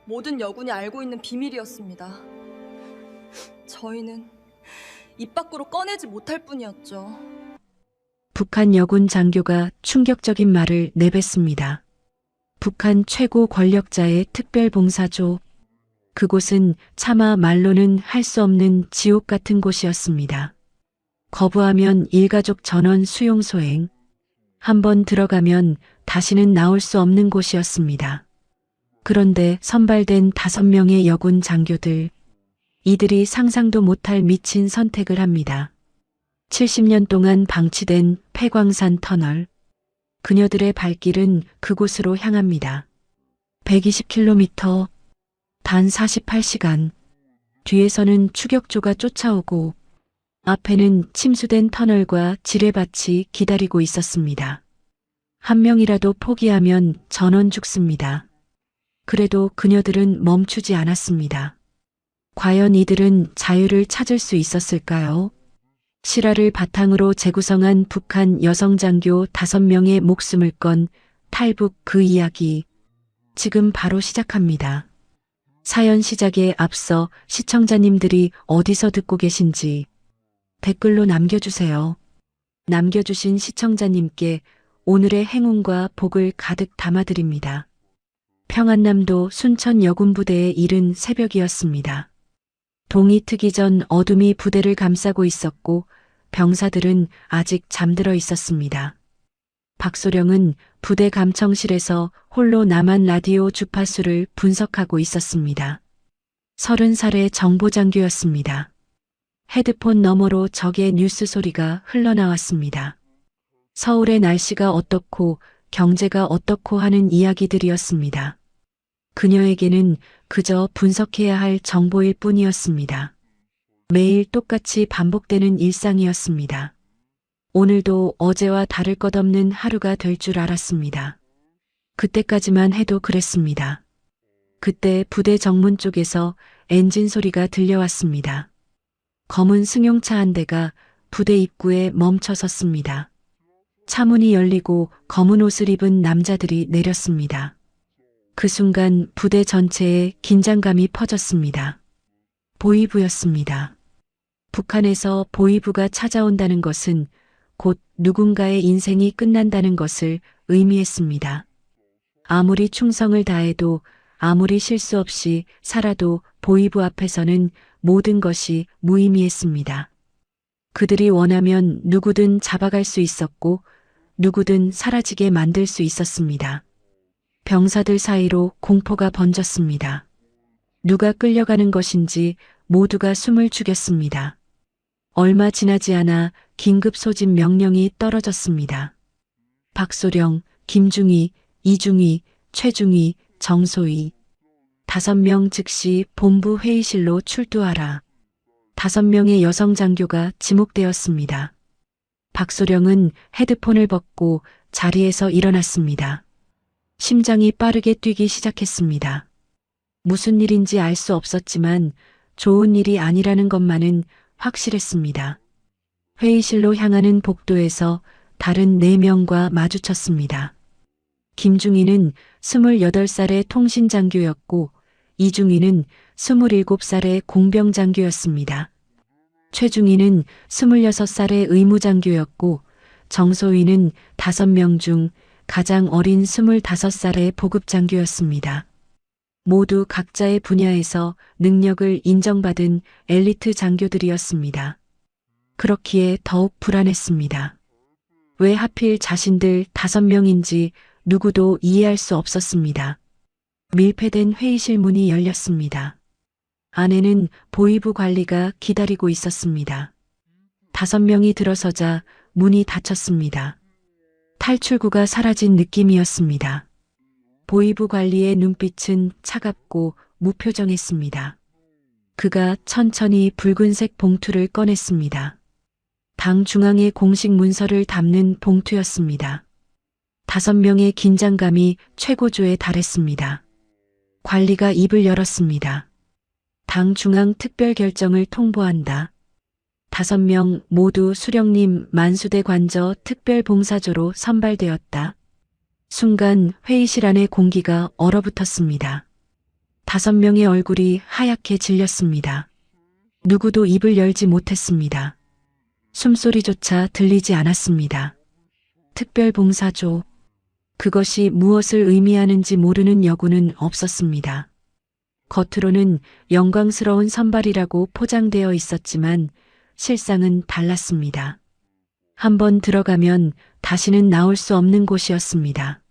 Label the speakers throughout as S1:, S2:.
S1: 모든 여군이 알고 있는 비밀이었습니다. 저희는 입 밖으로 꺼내지 못할 뿐이었죠.
S2: 북한 여군 장교가 충격적인 말을 내뱉습니다. 북한 최고 권력자의 특별봉사조. 그곳은 차마 말로는 할 수 없는 지옥 같은 곳이었습니다. 거부하면 일가족 전원 수용소행. 한번 들어가면 다시는 나올 수 없는 곳이었습니다. 그런데 선발된 5명의 여군 장교들. 이들이 상상도 못할 미친 선택을 합니다. 70년 동안 방치된 폐광산 터널. 그녀들의 발길은 그곳으로 향합니다. 120km, 단 48시간. 뒤에서는 추격조가 쫓아오고 앞에는 침수된 터널과 지뢰밭이 기다리고 있었습니다. 한 명이라도 포기하면 전원 죽습니다. 그래도 그녀들은 멈추지 않았습니다. 과연 이들은 자유를 찾을 수 있었을까요? 실화를 바탕으로 재구성한 북한 여성 장교 5명의 목숨을 건 탈북 그 이야기. 지금 바로 시작합니다. 사연 시작에 앞서 시청자님들이 어디서 듣고 계신지 댓글로 남겨주세요. 남겨주신 시청자님께 오늘의 행운과 복을 가득 담아드립니다. 평안남도 순천 여군부대의 이른 새벽이었습니다. 동이 트기 전 어둠이 부대를 감싸고 있었고 병사들은 아직 잠들어 있었습니다. 박소령은 부대 감청실에서 홀로 남한 라디오 주파수를 분석하고 있었습니다. 30살의 정보장교였습니다. 헤드폰 너머로 적의 뉴스 소리가 흘러나왔습니다. 서울의 날씨가 어떻고 경제가 어떻고 하는 이야기들이었습니다. 그녀에게는 그저 분석해야 할 정보일 뿐이었습니다. 매일 똑같이 반복되는 일상이었습니다. 오늘도 어제와 다를 것 없는 하루가 될 줄 알았습니다. 그때까지만 해도 그랬습니다. 그때 부대 정문 쪽에서 엔진 소리가 들려왔습니다. 검은 승용차 한 대가 부대 입구에 멈춰 섰습니다. 차문이 열리고 검은 옷을 입은 남자들이 내렸습니다. 그 순간 부대 전체에 긴장감이 퍼졌습니다. 보위부였습니다. 북한에서 보위부가 찾아온다는 것은 곧 누군가의 인생이 끝난다는 것을 의미했습니다. 아무리 충성을 다해도 아무리 실수 없이 살아도 보위부 앞에서는 모든 것이 무의미했습니다. 그들이 원하면 누구든 잡아갈 수 있었고 누구든 사라지게 만들 수 있었습니다. 병사들 사이로 공포가 번졌습니다. 누가 끌려가는 것인지 모두가 숨을 죽였습니다. 얼마 지나지 않아 긴급 소집 명령이 떨어졌습니다. 박소령, 김중희, 이중희, 최중희, 정소희. 5명 즉시 본부 회의실로 출두하라. 5명의 여성 장교가 지목되었습니다. 박소령은 헤드폰을 벗고 자리에서 일어났습니다. 심장이 빠르게 뛰기 시작했습니다. 무슨 일인지 알 수 없었지만 좋은 일이 아니라는 것만은 확실했습니다. 회의실로 향하는 복도에서 다른 4명과 마주쳤습니다. 김중희는 28살의 통신장교였고 이중희는 27살의 공병장교였습니다. 최중희는 26살의 의무장교였고 정소희는 5명 중 가장 어린 25살의 보급장교였습니다. 모두 각자의 분야에서 능력을 인정받은 엘리트 장교들이었습니다. 그렇기에 더욱 불안했습니다. 왜 하필 자신들 5명인지 누구도 이해할 수 없었습니다. 밀폐된 회의실 문이 열렸습니다. 안에는 보위부 관리가 기다리고 있었습니다. 5명이 들어서자 문이 닫혔습니다. 탈출구가 사라진 느낌이었습니다. 보위부 관리의 눈빛은 차갑고 무표정했습니다. 그가 천천히 붉은색 봉투를 꺼냈습니다. 당 중앙의 공식 문서를 담는 봉투였습니다. 5명의 긴장감이 최고조에 달했습니다. 관리가 입을 열었습니다. 당 중앙 특별 결정을 통보한다. 5명 모두 수령님 만수대 관저 특별봉사조로 선발되었다. 순간 회의실 안의 공기가 얼어붙었습니다. 5명의 얼굴이 하얗게 질렸습니다. 누구도 입을 열지 못했습니다. 숨소리조차 들리지 않았습니다. 특별봉사조. 그것이 무엇을 의미하는지 모르는 여군은 없었습니다. 겉으로는 영광스러운 선발이라고 포장되어 있었지만 실상은 달랐습니다. 한번 들어가면 다시는 나올 수 없는 곳이었습니다.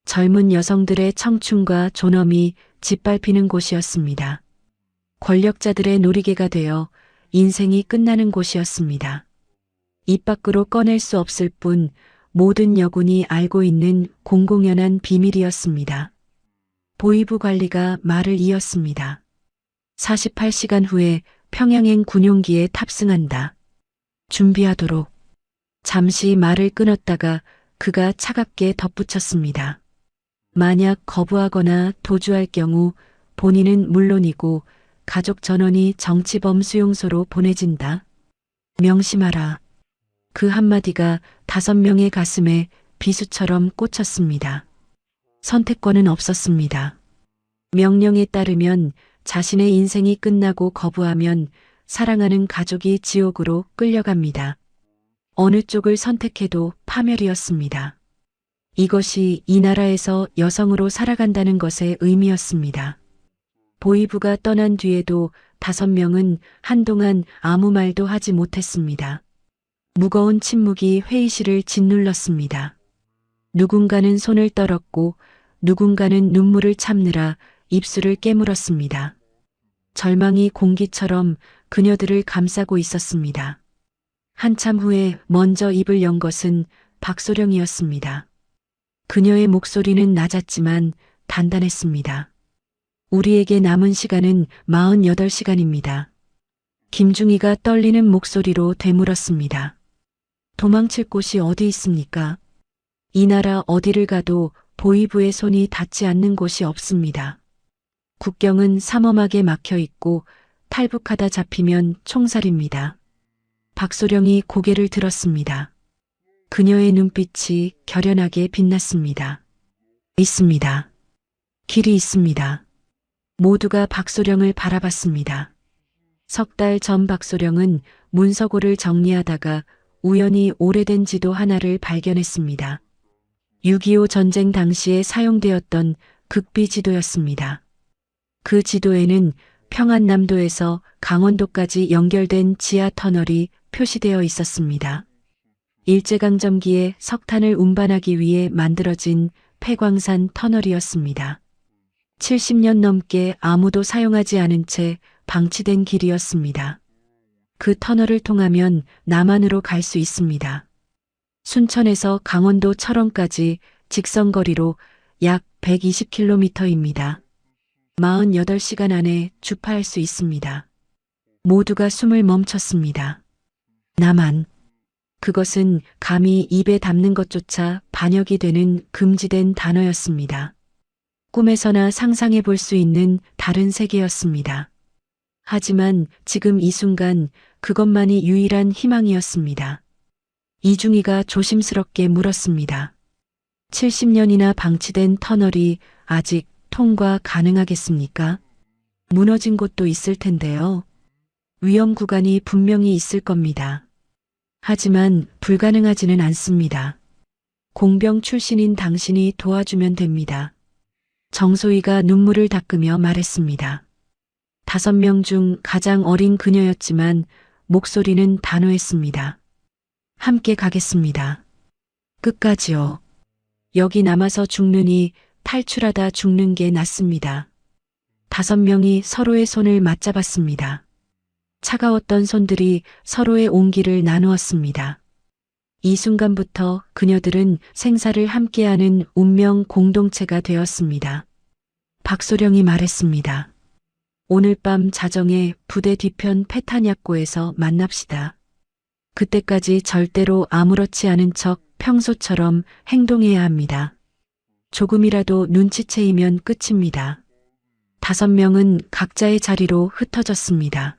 S2: 젊은 여성들의 청춘과 존엄이 짓밟히는 곳이었습니다. 권력자들의 놀이개가 되어 인생이 끝나는 곳이었습니다. 입 밖으로 꺼낼 수 없을 뿐 모든 여군이 알고 있는 공공연한 비밀이었습니다. 보위부 관리가 말을 이었습니다. 48시간 후에 평양행 군용기에 탑승한다. 준비하도록. 잠시 말을 끊었다가 그가 차갑게 덧붙였습니다. 만약 거부하거나 도주할 경우 본인은 물론이고 가족 전원이 정치범 수용소로 보내진다. 명심하라. 그 한마디가 5명의 가슴에 비수처럼 꽂혔습니다. 선택권은 없었습니다. 명령에 따르면 자신의 인생이 끝나고 거부하면 사랑하는 가족이 지옥으로 끌려갑니다. 어느 쪽을 선택해도 파멸이었습니다. 이것이 이 나라에서 여성으로 살아간다는 것의 의미였습니다. 보위부가 떠난 뒤에도 5명은 한동안 아무 말도 하지 못했습니다. 무거운 침묵이 회의실을 짓눌렀습니다. 누군가는 손을 떨었고 누군가는 눈물을 참느라 입술을 깨물었습니다. 절망이 공기처럼 그녀들을 감싸고 있었습니다. 한참 후에 먼저 입을 연 것은 박소령이었습니다. 그녀의 목소리는 낮았지만 단단했습니다. 우리에게 남은 시간은 48시간입니다. 김중희가 떨리는 목소리로 되물었습니다. 도망칠 곳이 어디 있습니까? 이 나라 어디를 가도 보위부의 손이 닿지 않는 곳이 없습니다. 국경은 삼엄하게 막혀 있고 탈북하다 잡히면 총살입니다. 박소령이 고개를 들었습니다. 그녀의 눈빛이 결연하게 빛났습니다. 있습니다. 길이 있습니다. 모두가 박소령을 바라봤습니다. 3달 전 박소령은 문서고를 정리하다가 우연히 오래된 지도 하나를 발견했습니다. 6.25 전쟁 당시에 사용되었던 극비 지도였습니다. 그 지도에는 평안남도에서 강원도까지 연결된 지하 터널이 표시되어 있었습니다. 일제강점기에 석탄을 운반하기 위해 만들어진 폐광산 터널이었습니다. 70년 넘게 아무도 사용하지 않은 채 방치된 길이었습니다. 그 터널을 통하면 남한으로 갈 수 있습니다. 순천에서 강원도 철원까지 직선거리로 약 120km입니다. 48시간 안에 주파할 수 있습니다. 모두가 숨을 멈췄습니다. 남한. 그것은 감히 입에 담는 것조차 반역이 되는 금지된 단어였습니다. 꿈에서나 상상해 볼 수 있는 다른 세계였습니다. 하지만 지금 이 순간 그것만이 유일한 희망이었습니다. 이중희가 조심스럽게 물었습니다. 70년이나 방치된 터널이 아직 통과 가능하겠습니까? 무너진 곳도 있을 텐데요. 위험 구간이 분명히 있을 겁니다. 하지만 불가능하지는 않습니다. 공병 출신인 당신이 도와주면 됩니다. 정소희가 눈물을 닦으며 말했습니다. 5명 중 가장 어린 그녀였지만 목소리는 단호했습니다. 함께 가겠습니다. 끝까지요. 여기 남아서 죽느니 탈출하다 죽는 게 낫습니다. 5명이 서로의 손을 맞잡았습니다. 차가웠던 손들이 서로의 온기를 나누었습니다. 이 순간부터 그녀들은 생사를 함께하는 운명 공동체가 되었습니다. 박소령이 말했습니다. 오늘 밤 자정에 부대 뒤편 페타냐코에서 만납시다. 그때까지 절대로 아무렇지 않은 척 평소처럼 행동해야 합니다. 조금이라도 눈치채이면 끝입니다. 5명은 각자의 자리로 흩어졌습니다.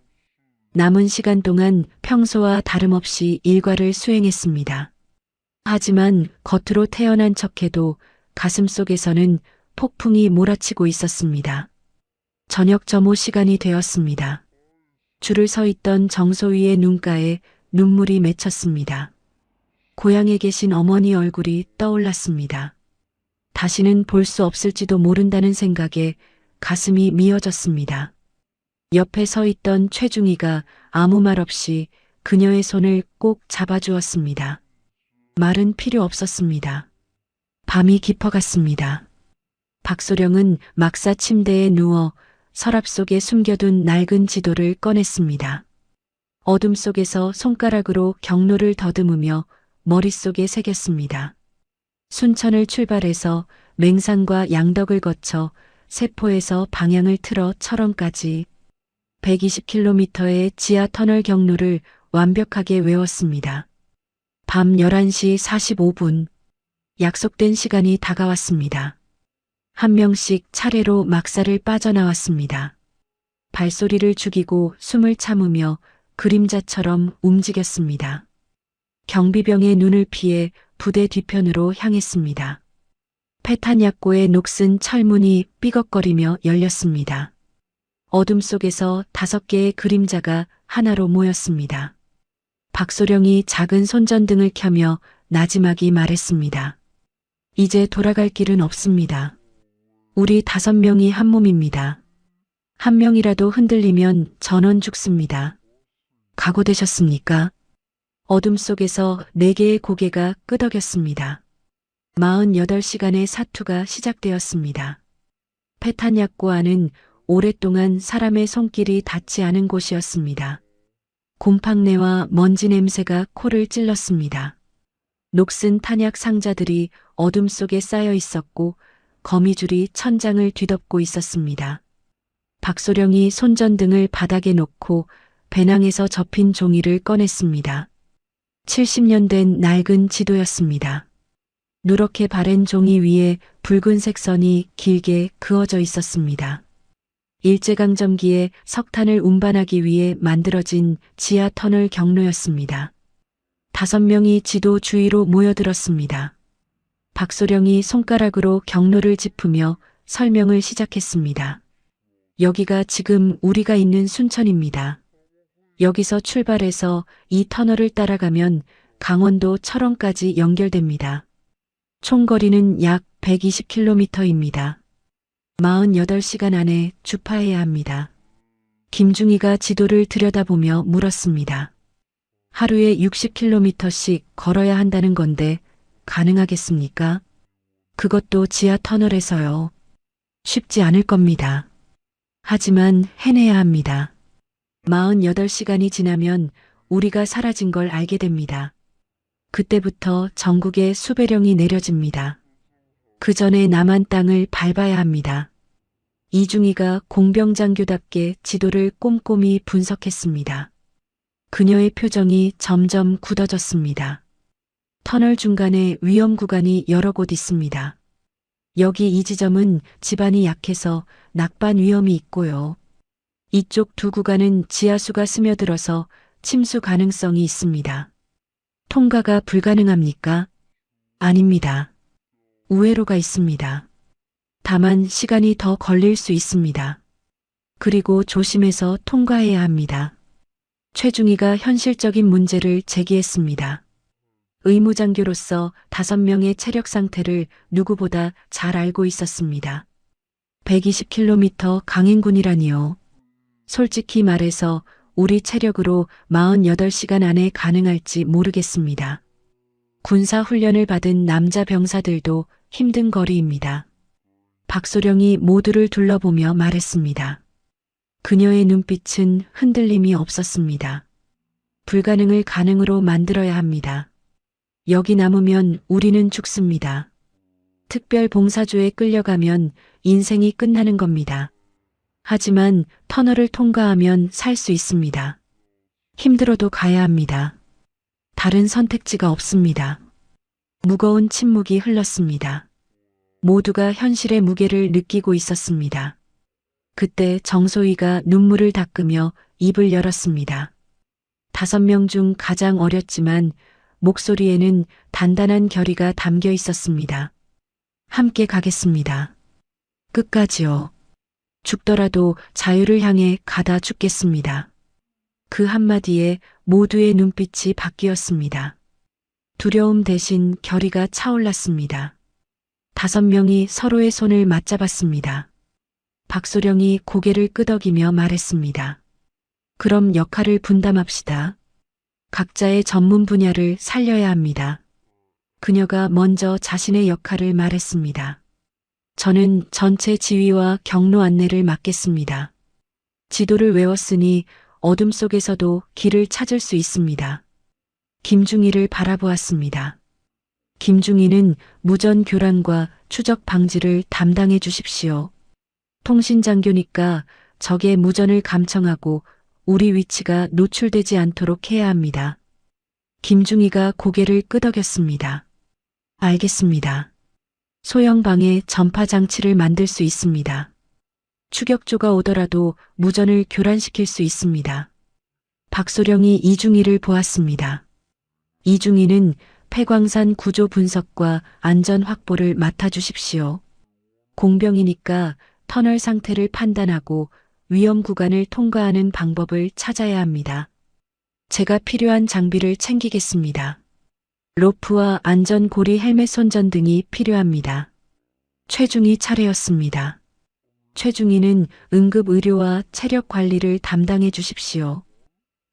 S2: 남은 시간 동안 평소와 다름없이 일과를 수행했습니다. 하지만 겉으로 태연한 척해도 가슴속에서는 폭풍이 몰아치고 있었습니다. 저녁 점호 시간이 되었습니다. 줄을 서 있던 정소희의 눈가에 눈물이 맺혔습니다. 고향에 계신 어머니 얼굴이 떠올랐습니다. 다시는 볼 수 없을지도 모른다는 생각에 가슴이 미어졌습니다. 옆에 서 있던 최중희가 아무 말 없이 그녀의 손을 꼭 잡아주었습니다. 말은 필요 없었습니다. 밤이 깊어갔습니다. 박소령은 막사 침대에 누워 서랍 속에 숨겨둔 낡은 지도를 꺼냈습니다. 어둠 속에서 손가락으로 경로를 더듬으며 머릿속에 새겼습니다. 순천을 출발해서 맹산과 양덕을 거쳐 세포에서 방향을 틀어 철원까지 120km의 지하 터널 경로를 완벽하게 외웠습니다. 밤 11시 45분, 약속된 시간이 다가왔습니다. 한 명씩 차례로 막사를 빠져나왔습니다. 발소리를 죽이고 숨을 참으며 그림자처럼 움직였습니다. 경비병의 눈을 피해 부대 뒤편으로 향했습니다. 페탄약고의 녹슨 철문이 삐걱거리며 열렸습니다. 어둠 속에서 5개의 그림자가 하나로 모였습니다. 박소령이 작은 손전등을 켜며 나지막이 말했습니다. 이제 돌아갈 길은 없습니다. 우리 5명이 한 몸입니다. 한 명이라도 흔들리면 전원 죽습니다. 각오되셨습니까? 어둠 속에서 4개의 고개가 끄덕였습니다. 48시간의 사투가 시작되었습니다. 페탄약고 안은 오랫동안 사람의 손길이 닿지 않은 곳이었습니다. 곰팡내와 먼지 냄새가 코를 찔렀습니다. 녹슨 탄약 상자들이 어둠 속에 쌓여 있었고 거미줄이 천장을 뒤덮고 있었습니다. 박소령이 손전등을 바닥에 놓고 배낭에서 접힌 종이를 꺼냈습니다. 70년 된 낡은 지도였습니다. 누렇게 바랜 종이 위에 붉은색 선이 길게 그어져 있었습니다. 일제강점기에 석탄을 운반하기 위해 만들어진 지하 터널 경로였습니다. 5명이 지도 주위로 모여들었습니다. 박소령이 손가락으로 경로를 짚으며 설명을 시작했습니다. 여기가 지금 우리가 있는 순천입니다. 여기서 출발해서 이 터널을 따라가면 강원도 철원까지 연결됩니다. 총 거리는 약 120km입니다. 48시간 안에 주파해야 합니다. 김중희가 지도를 들여다보며 물었습니다. 하루에 60km씩 걸어야 한다는 건데 가능하겠습니까? 그것도 지하 터널에서요. 쉽지 않을 겁니다. 하지만 해내야 합니다. 48시간이 지나면 우리가 사라진 걸 알게 됩니다. 그때부터 전국에 수배령이 내려집니다. 그 전에 남한 땅을 밟아야 합니다. 이중희가 공병장교답게 지도를 꼼꼼히 분석했습니다. 그녀의 표정이 점점 굳어졌습니다. 터널 중간에 위험 구간이 여러 곳 있습니다. 여기 이 지점은 지반이 약해서 낙반 위험이 있고요. 이쪽 2 구간은 지하수가 스며들어서 침수 가능성이 있습니다. 통과가 불가능합니까? 아닙니다. 우회로가 있습니다. 다만 시간이 더 걸릴 수 있습니다. 그리고 조심해서 통과해야 합니다. 최중희가 현실적인 문제를 제기했습니다. 의무장교로서 5명의 체력 상태를 누구보다 잘 알고 있었습니다. 120km 강행군이라니요. 솔직히 말해서 우리 체력으로 48시간 안에 가능할지 모르겠습니다. 군사훈련을 받은 남자 병사들도 힘든 거리입니다. 박소령이 모두를 둘러보며 말했습니다. 그녀의 눈빛은 흔들림이 없었습니다. 불가능을 가능으로 만들어야 합니다. 여기 남으면 우리는 죽습니다. 특별봉사조에 끌려가면 인생이 끝나는 겁니다. 하지만 터널을 통과하면 살 수 있습니다. 힘들어도 가야 합니다. 다른 선택지가 없습니다. 무거운 침묵이 흘렀습니다. 모두가 현실의 무게를 느끼고 있었습니다. 그때 정소희가 눈물을 닦으며 입을 열었습니다. 5명 중 가장 어렸지만 목소리에는 단단한 결의가 담겨 있었습니다. 함께 가겠습니다. 끝까지요. 죽더라도 자유를 향해 가다 죽겠습니다. 그 한마디에 모두의 눈빛이 바뀌었습니다. 두려움 대신 결의가 차올랐습니다. 5명이 서로의 손을 맞잡았습니다. 박소령이 고개를 끄덕이며 말했습니다. 그럼 역할을 분담합시다. 각자의 전문 분야를 살려야 합니다. 그녀가 먼저 자신의 역할을 말했습니다. 저는 전체 지휘와 경로 안내를 맡겠습니다. 지도를 외웠으니 어둠 속에서도 길을 찾을 수 있습니다. 김중희를 바라보았습니다. 김중희는 무전 교란과 추적 방지를 담당해 주십시오. 통신장교니까 적의 무전을 감청하고 우리 위치가 노출되지 않도록 해야 합니다. 김중희가 고개를 끄덕였습니다. 알겠습니다. 소형방에 전파 장치를 만들 수 있습니다. 추격조가 오더라도 무전을 교란시킬 수 있습니다. 박소령이 이중희를 보았습니다. 이중희는 폐광산 구조 분석과 안전 확보를 맡아주십시오. 공병이니까 터널 상태를 판단하고 위험 구간을 통과하는 방법을 찾아야 합니다. 제가 필요한 장비를 챙기겠습니다. 로프와 안전고리 헬멧 손전 등이 필요합니다. 최중희 차례였습니다. 최중희는 응급의료와 체력 관리를 담당해 주십시오.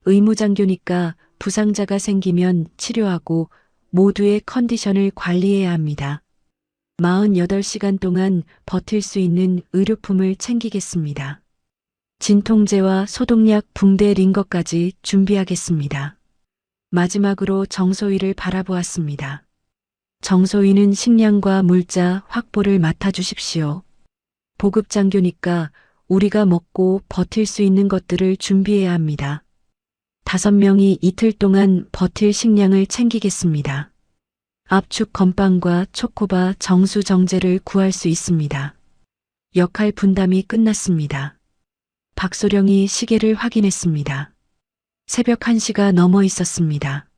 S2: 의무장교니까 부상자가 생기면 치료하고 모두의 컨디션을 관리해야 합니다. 48시간 동안 버틸 수 있는 의료품을 챙기겠습니다. 진통제와 소독약 붕대 링거까지 준비하겠습니다. 마지막으로 정소희를 바라보았습니다. 정소희는 식량과 물자 확보를 맡아주십시오. 보급장교니까 우리가 먹고 버틸 수 있는 것들을 준비해야 합니다. 5명이 이틀 동안 버틸 식량을 챙기겠습니다. 압축 건빵과 초코바 정수 정제를 구할 수 있습니다. 역할 분담이 끝났습니다. 박소령이 시계를 확인했습니다. 새벽 1시가 넘어 있었습니다.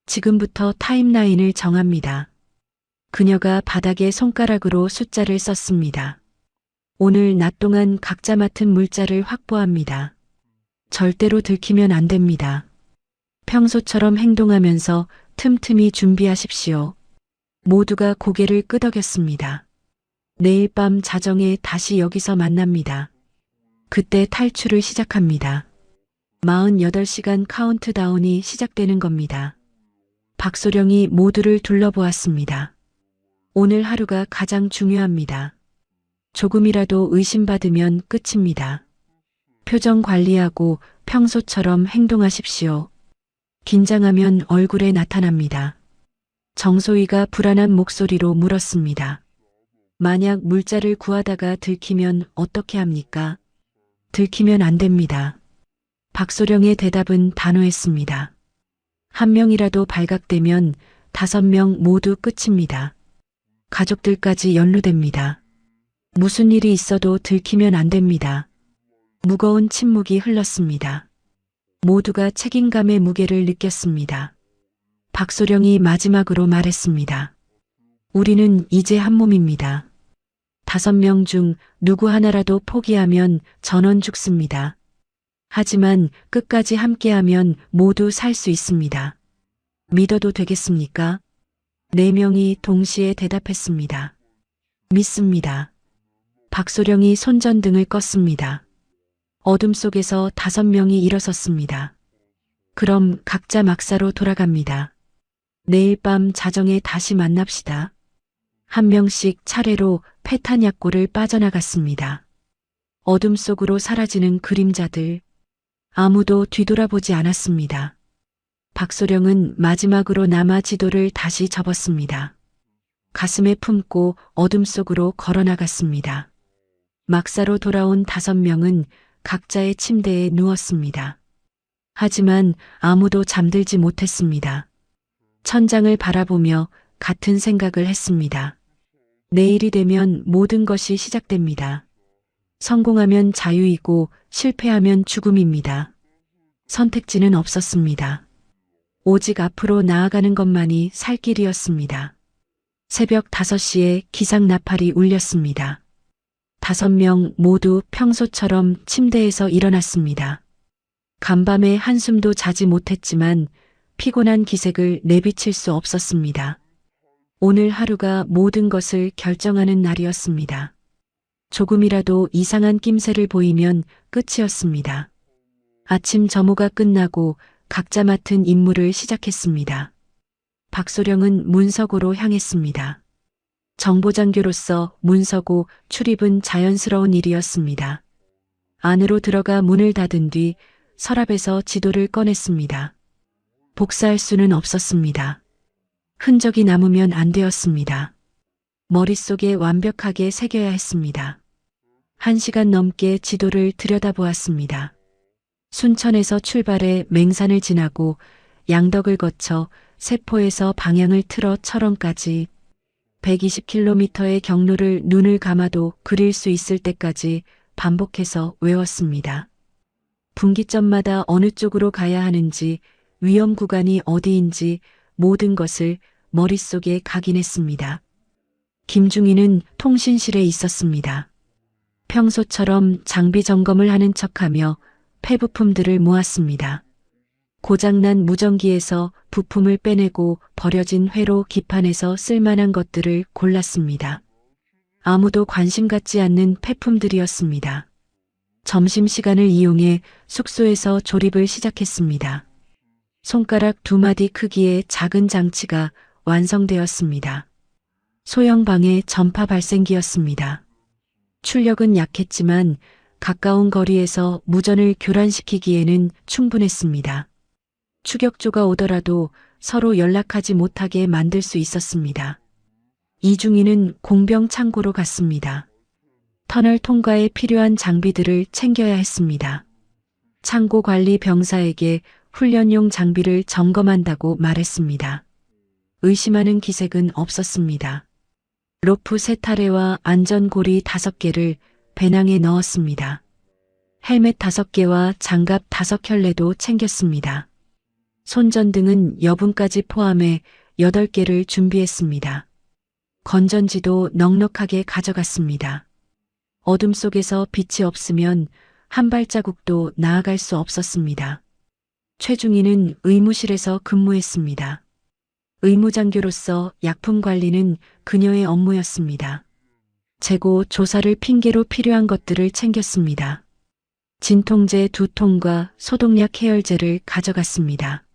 S2: 지금부터 타임라인을 정합니다. 그녀가 바닥에 손가락으로 숫자를 썼습니다. 오늘 낮 동안 각자 맡은 물자를 확보합니다. 절대로 들키면 안 됩니다. 평소처럼 행동하면서 틈틈이 준비하십시오. 모두가 고개를 끄덕였습니다. 내일 밤 자정에 다시 여기서 만납니다. 그때 탈출을 시작합니다. 48시간 카운트다운이 시작되는 겁니다. 박소령이 모두를 둘러보았습니다. 오늘 하루가 가장 중요합니다. 조금이라도 의심받으면 끝입니다. 표정 관리하고 평소처럼 행동하십시오. 긴장하면 얼굴에 나타납니다. 정소희가 불안한 목소리로 물었습니다. 만약 물자를 구하다가 들키면 어떻게 합니까? 들키면 안 됩니다. 박소령의 대답은 단호했습니다. 한 명이라도 발각되면 5명 모두 끝입니다. 가족들까지 연루됩니다. 무슨 일이 있어도 들키면 안 됩니다. 무거운 침묵이 흘렀습니다. 모두가 책임감의 무게를 느꼈습니다. 박소령이 마지막으로 말했습니다. 우리는 이제 한 몸입니다. 5명 중 누구 하나라도 포기하면 전원 죽습니다. 하지만 끝까지 함께하면 모두 살 수 있습니다. 믿어도 되겠습니까? 4명이 동시에 대답했습니다. 믿습니다. 박소령이 손전등을 껐습니다. 어둠 속에서 5명이 일어섰습니다. 그럼 각자 막사로 돌아갑니다. 내일 밤 자정에 다시 만납시다. 한 명씩 차례로 패탄약고를 빠져나갔습니다. 어둠 속으로 사라지는 그림자들. 아무도 뒤돌아보지 않았습니다. 박소령은 마지막으로 남아 지도를 다시 접었습니다. 가슴에 품고 어둠 속으로 걸어나갔습니다. 막사로 돌아온 5명은 각자의 침대에 누웠습니다. 하지만 아무도 잠들지 못했습니다. 천장을 바라보며 같은 생각을 했습니다. 내일이 되면 모든 것이 시작됩니다. 성공하면 자유이고 실패하면 죽음입니다. 선택지는 없었습니다. 오직 앞으로 나아가는 것만이 살 길이었습니다. 새벽 5시에 기상 나팔이 울렸습니다. 5명 모두 평소처럼 침대에서 일어났습니다. 간밤에 한숨도 자지 못했지만 피곤한 기색을 내비칠 수 없었습니다. 오늘 하루가 모든 것을 결정하는 날이었습니다. 조금이라도 이상한 낌새를 보이면 끝이었습니다. 아침 점호가 끝나고 각자 맡은 임무를 시작했습니다. 박소령은 문서고로 향했습니다. 정보장교로서 문서고 출입은 자연스러운 일이었습니다. 안으로 들어가 문을 닫은 뒤 서랍에서 지도를 꺼냈습니다. 복사할 수는 없었습니다. 흔적이 남으면 안 되었습니다. 머릿속에 완벽하게 새겨야 했습니다. 1시간 넘게 지도를 들여다보았습니다. 순천에서 출발해 맹산을 지나고 양덕을 거쳐 세포에서 방향을 틀어 철원까지 120km의 경로를 눈을 감아도 그릴 수 있을 때까지 반복해서 외웠습니다. 분기점마다 어느 쪽으로 가야 하는지, 위험 구간이 어디인지 모든 것을 머릿속에 각인했습니다. 김중희는 통신실에 있었습니다. 평소처럼 장비 점검을 하는 척하며 폐부품들을 모았습니다. 고장난 무전기에서 부품을 빼내고 버려진 회로 기판에서 쓸만한 것들을 골랐습니다. 아무도 관심 갖지 않는 폐품들이었습니다. 점심시간을 이용해 숙소에서 조립을 시작했습니다. 손가락 2마디 크기의 작은 장치가 완성되었습니다. 소형방의 전파 발생기였습니다. 출력은 약했지만 가까운 거리에서 무전을 교란시키기에는 충분했습니다. 추격조가 오더라도 서로 연락하지 못하게 만들 수 있었습니다. 이중희는 공병 창고로 갔습니다. 터널 통과에 필요한 장비들을 챙겨야 했습니다. 창고 관리 병사에게 훈련용 장비를 점검한다고 말했습니다. 의심하는 기색은 없었습니다. 로프 3타레와 안전고리 5개를 배낭에 넣었습니다. 헬멧 5개와 장갑 5켤레도 챙겼습니다. 손전등은 여분까지 포함해 8개를 준비했습니다. 건전지도 넉넉하게 가져갔습니다. 어둠 속에서 빛이 없으면 한 발자국도 나아갈 수 없었습니다. 최중희는 의무실에서 근무했습니다. 의무장교로서 약품 관리는 그녀의 업무였습니다. 재고 조사를 핑계로 필요한 것들을 챙겼습니다. 진통제 2통과 소독약 해열제를 가져갔습니다.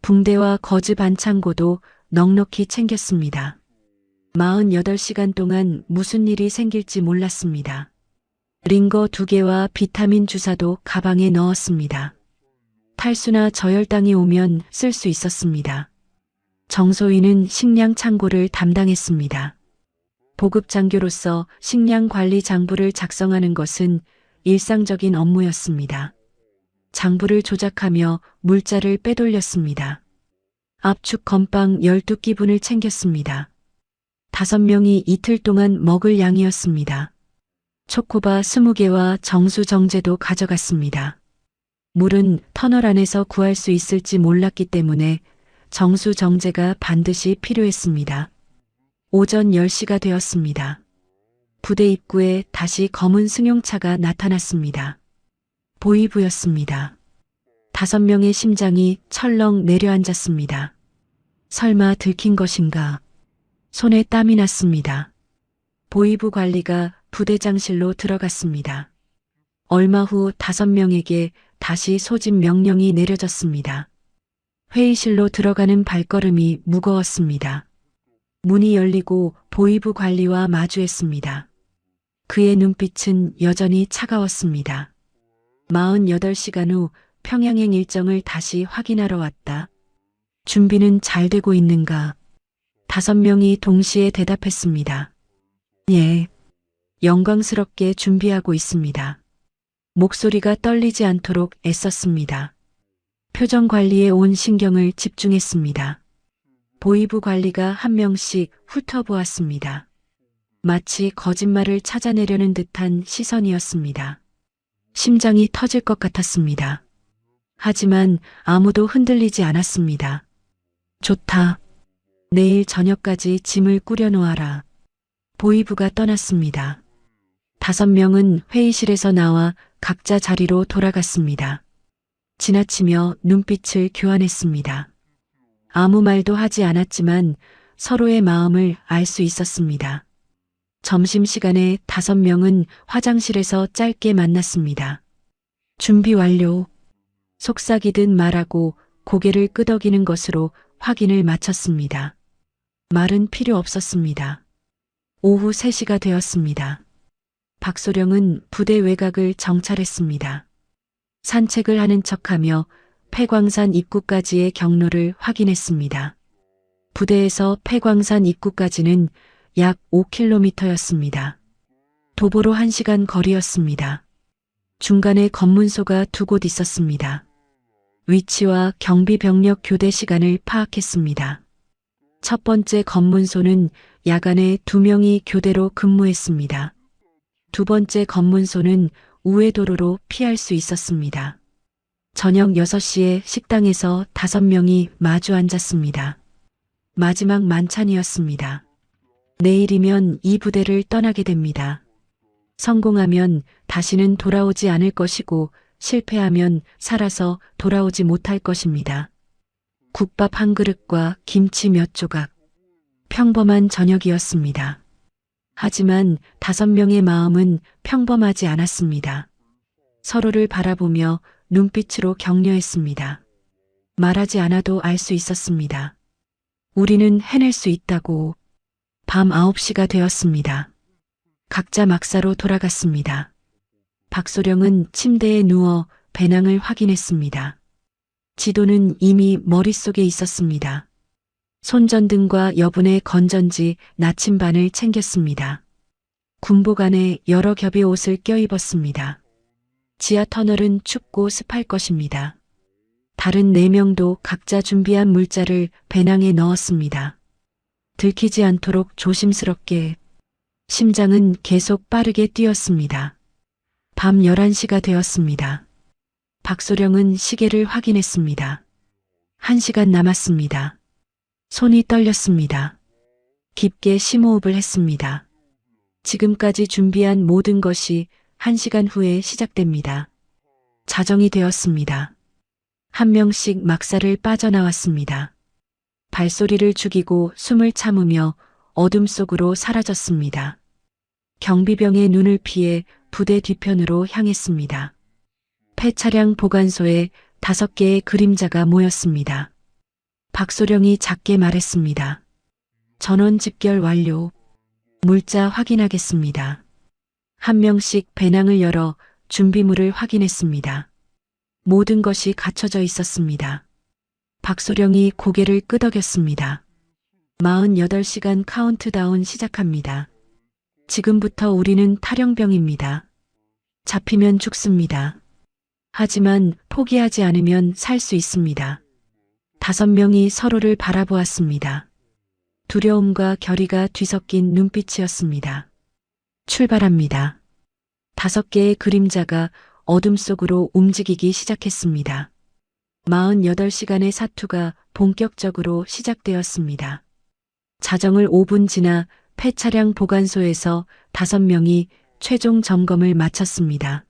S2: 붕대와 거즈 반창고도 넉넉히 챙겼습니다. 48시간 동안 무슨 일이 생길지 몰랐습니다. 링거 2개와 비타민 주사도 가방에 넣었습니다. 탈수나 저혈당이 오면 쓸 수 있었습니다. 정소희는 식량 창고를 담당했습니다. 보급장교로서 식량 관리 장부를 작성하는 것은 일상적인 업무였습니다. 장부를 조작하며 물자를 빼돌렸습니다. 압축 건빵 12끼분을 챙겼습니다. 5명이 이틀 동안 먹을 양이었습니다. 초코바 20개와 정수 정제도 가져갔습니다. 물은 터널 안에서 구할 수 있을지 몰랐기 때문에 정수 정제가 반드시 필요했습니다. 오전 10시가 되었습니다. 부대 입구에 다시 검은 승용차가 나타났습니다. 보이부였습니다. 5명의 심장이 철렁 내려앉았습니다. 설마 들킨 것인가? 손에 땀이 났습니다. 보이부 관리가 부대장실로 들어갔습니다. 얼마 후 5명에게 다시 소집 명령이 내려졌습니다. 회의실로 들어가는 발걸음이 무거웠습니다. 문이 열리고 보이부 관리와 마주했습니다. 그의 눈빛은 여전히 차가웠습니다. 48시간 후 평양행 일정을 다시 확인하러 왔다. 준비는 잘 되고 있는가? 5명이 동시에 대답했습니다. 예. 영광스럽게 준비하고 있습니다. 목소리가 떨리지 않도록 애썼습니다. 표정 관리에 온 신경을 집중했습니다. 보이부 관리가 한 명씩 훑어보았습니다. 마치 거짓말을 찾아내려는 듯한 시선이었습니다. 심장이 터질 것 같았습니다. 하지만 아무도 흔들리지 않았습니다. 좋다. 내일 저녁까지 짐을 꾸려놓아라. 보이부가 떠났습니다. 5명은 회의실에서 나와 각자 자리로 돌아갔습니다. 지나치며 눈빛을 교환했습니다. 아무 말도 하지 않았지만 서로의 마음을 알 수 있었습니다. 점심시간에 5명은 화장실에서 짧게 만났습니다. 준비 완료. 속삭이듯 말하고 고개를 끄덕이는 것으로 확인을 마쳤습니다. 말은 필요 없었습니다. 오후 3시가 되었습니다. 박소령은 부대 외곽을 정찰했습니다. 산책을 하는 척하며 폐광산 입구까지의 경로를 확인했습니다. 부대에서 폐광산 입구까지는 약 5km였습니다. 도보로 1시간 거리였습니다. 중간에 검문소가 2곳 있었습니다. 위치와 경비병력 교대 시간을 파악했습니다. 첫 번째 검문소는 야간에 2명이 교대로 근무했습니다. 두 번째 검문소는 우회 도로로 피할 수 있었습니다. 저녁 6시에 식당에서 5명이 마주 앉았습니다. 마지막 만찬이었습니다. 내일이면 이 부대를 떠나게 됩니다. 성공하면 다시는 돌아오지 않을 것이고 실패하면 살아서 돌아오지 못할 것입니다. 국밥 한 그릇과 김치 몇 조각. 평범한 저녁이었습니다. 하지만 5명의 마음은 평범하지 않았습니다. 서로를 바라보며 눈빛으로 격려했습니다. 말하지 않아도 알 수 있었습니다. 우리는 해낼 수 있다고. 밤 9시가 되었습니다. 각자 막사로 돌아갔습니다. 박소령은 침대에 누워 배낭을 확인했습니다. 지도는 이미 머릿속에 있었습니다. 손전등과 여분의 건전지 나침반을 챙겼습니다. 군복 안에 여러 겹의 옷을 껴입었습니다. 지하 터널은 춥고 습할 것입니다. 다른 4명도 각자 준비한 물자를 배낭에 넣었습니다. 들키지 않도록 조심스럽게. 심장은 계속 빠르게 뛰었습니다. 밤 11시가 되었습니다. 박소령은 시계를 확인했습니다. 1시간 남았습니다. 손이 떨렸습니다. 깊게 심호흡을 했습니다. 지금까지 준비한 모든 것이 1시간 후에 시작됩니다. 자정이 되었습니다. 한 명씩 막사를 빠져나왔습니다. 발소리를 죽이고 숨을 참으며 어둠 속으로 사라졌습니다. 경비병의 눈을 피해 부대 뒤편으로 향했습니다. 폐차량 보관소에 5개의 그림자가 모였습니다. 박소령이 작게 말했습니다. 전원 집결 완료. 물자 확인하겠습니다. 한 명씩 배낭을 열어 준비물을 확인했습니다. 모든 것이 갖춰져 있었습니다. 박소령이 고개를 끄덕였습니다. 48시간 카운트다운 시작합니다. 지금부터 우리는 탈영병입니다. 잡히면 죽습니다. 하지만 포기하지 않으면 살 수 있습니다. 5명이 서로를 바라보았습니다. 두려움과 결의가 뒤섞인 눈빛이었습니다. 출발합니다. 5개의 그림자가 어둠 속으로 움직이기 시작했습니다. 48시간의 사투가 본격적으로 시작되었습니다. 자정을 5분 지나 폐차량 보관소에서 5명이 최종 점검을 마쳤습니다.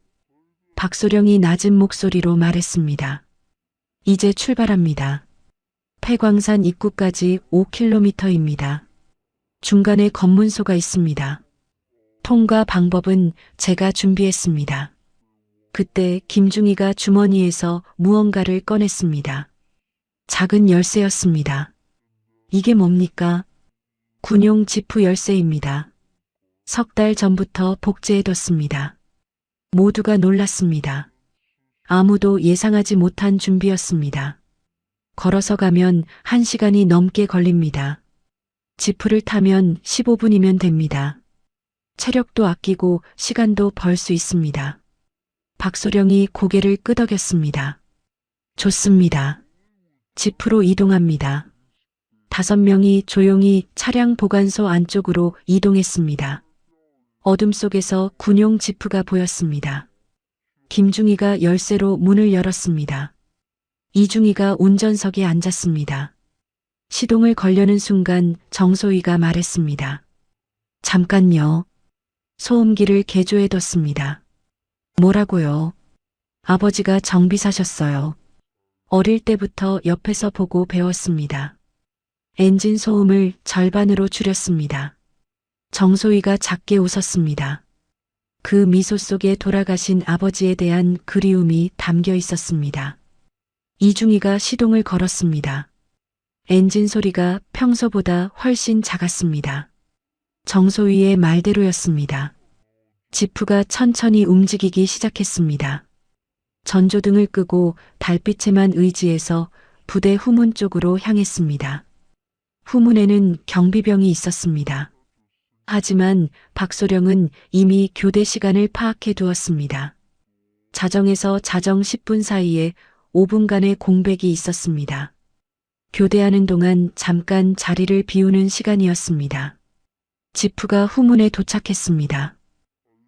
S2: 박소령이 낮은 목소리로 말했습니다. 이제 출발합니다. 폐광산 입구까지 5km입니다. 중간에 검문소가 있습니다. 통과 방법은 제가 준비했습니다. 그때 김중희가 주머니에서 무언가를 꺼냈습니다. 작은 열쇠였습니다. 이게 뭡니까? 군용 지프 열쇠입니다. 3달 전부터 복제해뒀습니다. 모두가 놀랐습니다. 아무도 예상하지 못한 준비였습니다. 걸어서 가면 1시간이 넘게 걸립니다. 지프를 타면 15분이면 됩니다. 체력도 아끼고 시간도 벌 수 있습니다. 박소령이 고개를 끄덕였습니다. 좋습니다. 지프로 이동합니다. 5명이 조용히 차량 보관소 안쪽으로 이동했습니다. 어둠 속에서 군용 지프가 보였습니다. 김중희가 열쇠로 문을 열었습니다. 이중희가 운전석에 앉았습니다. 시동을 걸려는 순간 정소희가 말했습니다. 잠깐요. 소음기를 개조해뒀습니다. 뭐라고요? 아버지가 정비사셨어요. 어릴 때부터 옆에서 보고 배웠습니다. 엔진 소음을 절반으로 줄였습니다. 정소희가 작게 웃었습니다. 그 미소 속에 돌아가신 아버지에 대한 그리움이 담겨 있었습니다. 이중희가 시동을 걸었습니다. 엔진 소리가 평소보다 훨씬 작았습니다. 정소희의 말대로였습니다. 지프가 천천히 움직이기 시작했습니다. 전조등을 끄고 달빛에만 의지해서 부대 후문 쪽으로 향했습니다. 후문에는 경비병이 있었습니다. 하지만 박소령은 이미 교대 시간을 파악해 두었습니다. 자정에서 자정 10분 사이에 5분간의 공백이 있었습니다. 교대하는 동안 잠깐 자리를 비우는 시간이었습니다. 지프가 후문에 도착했습니다.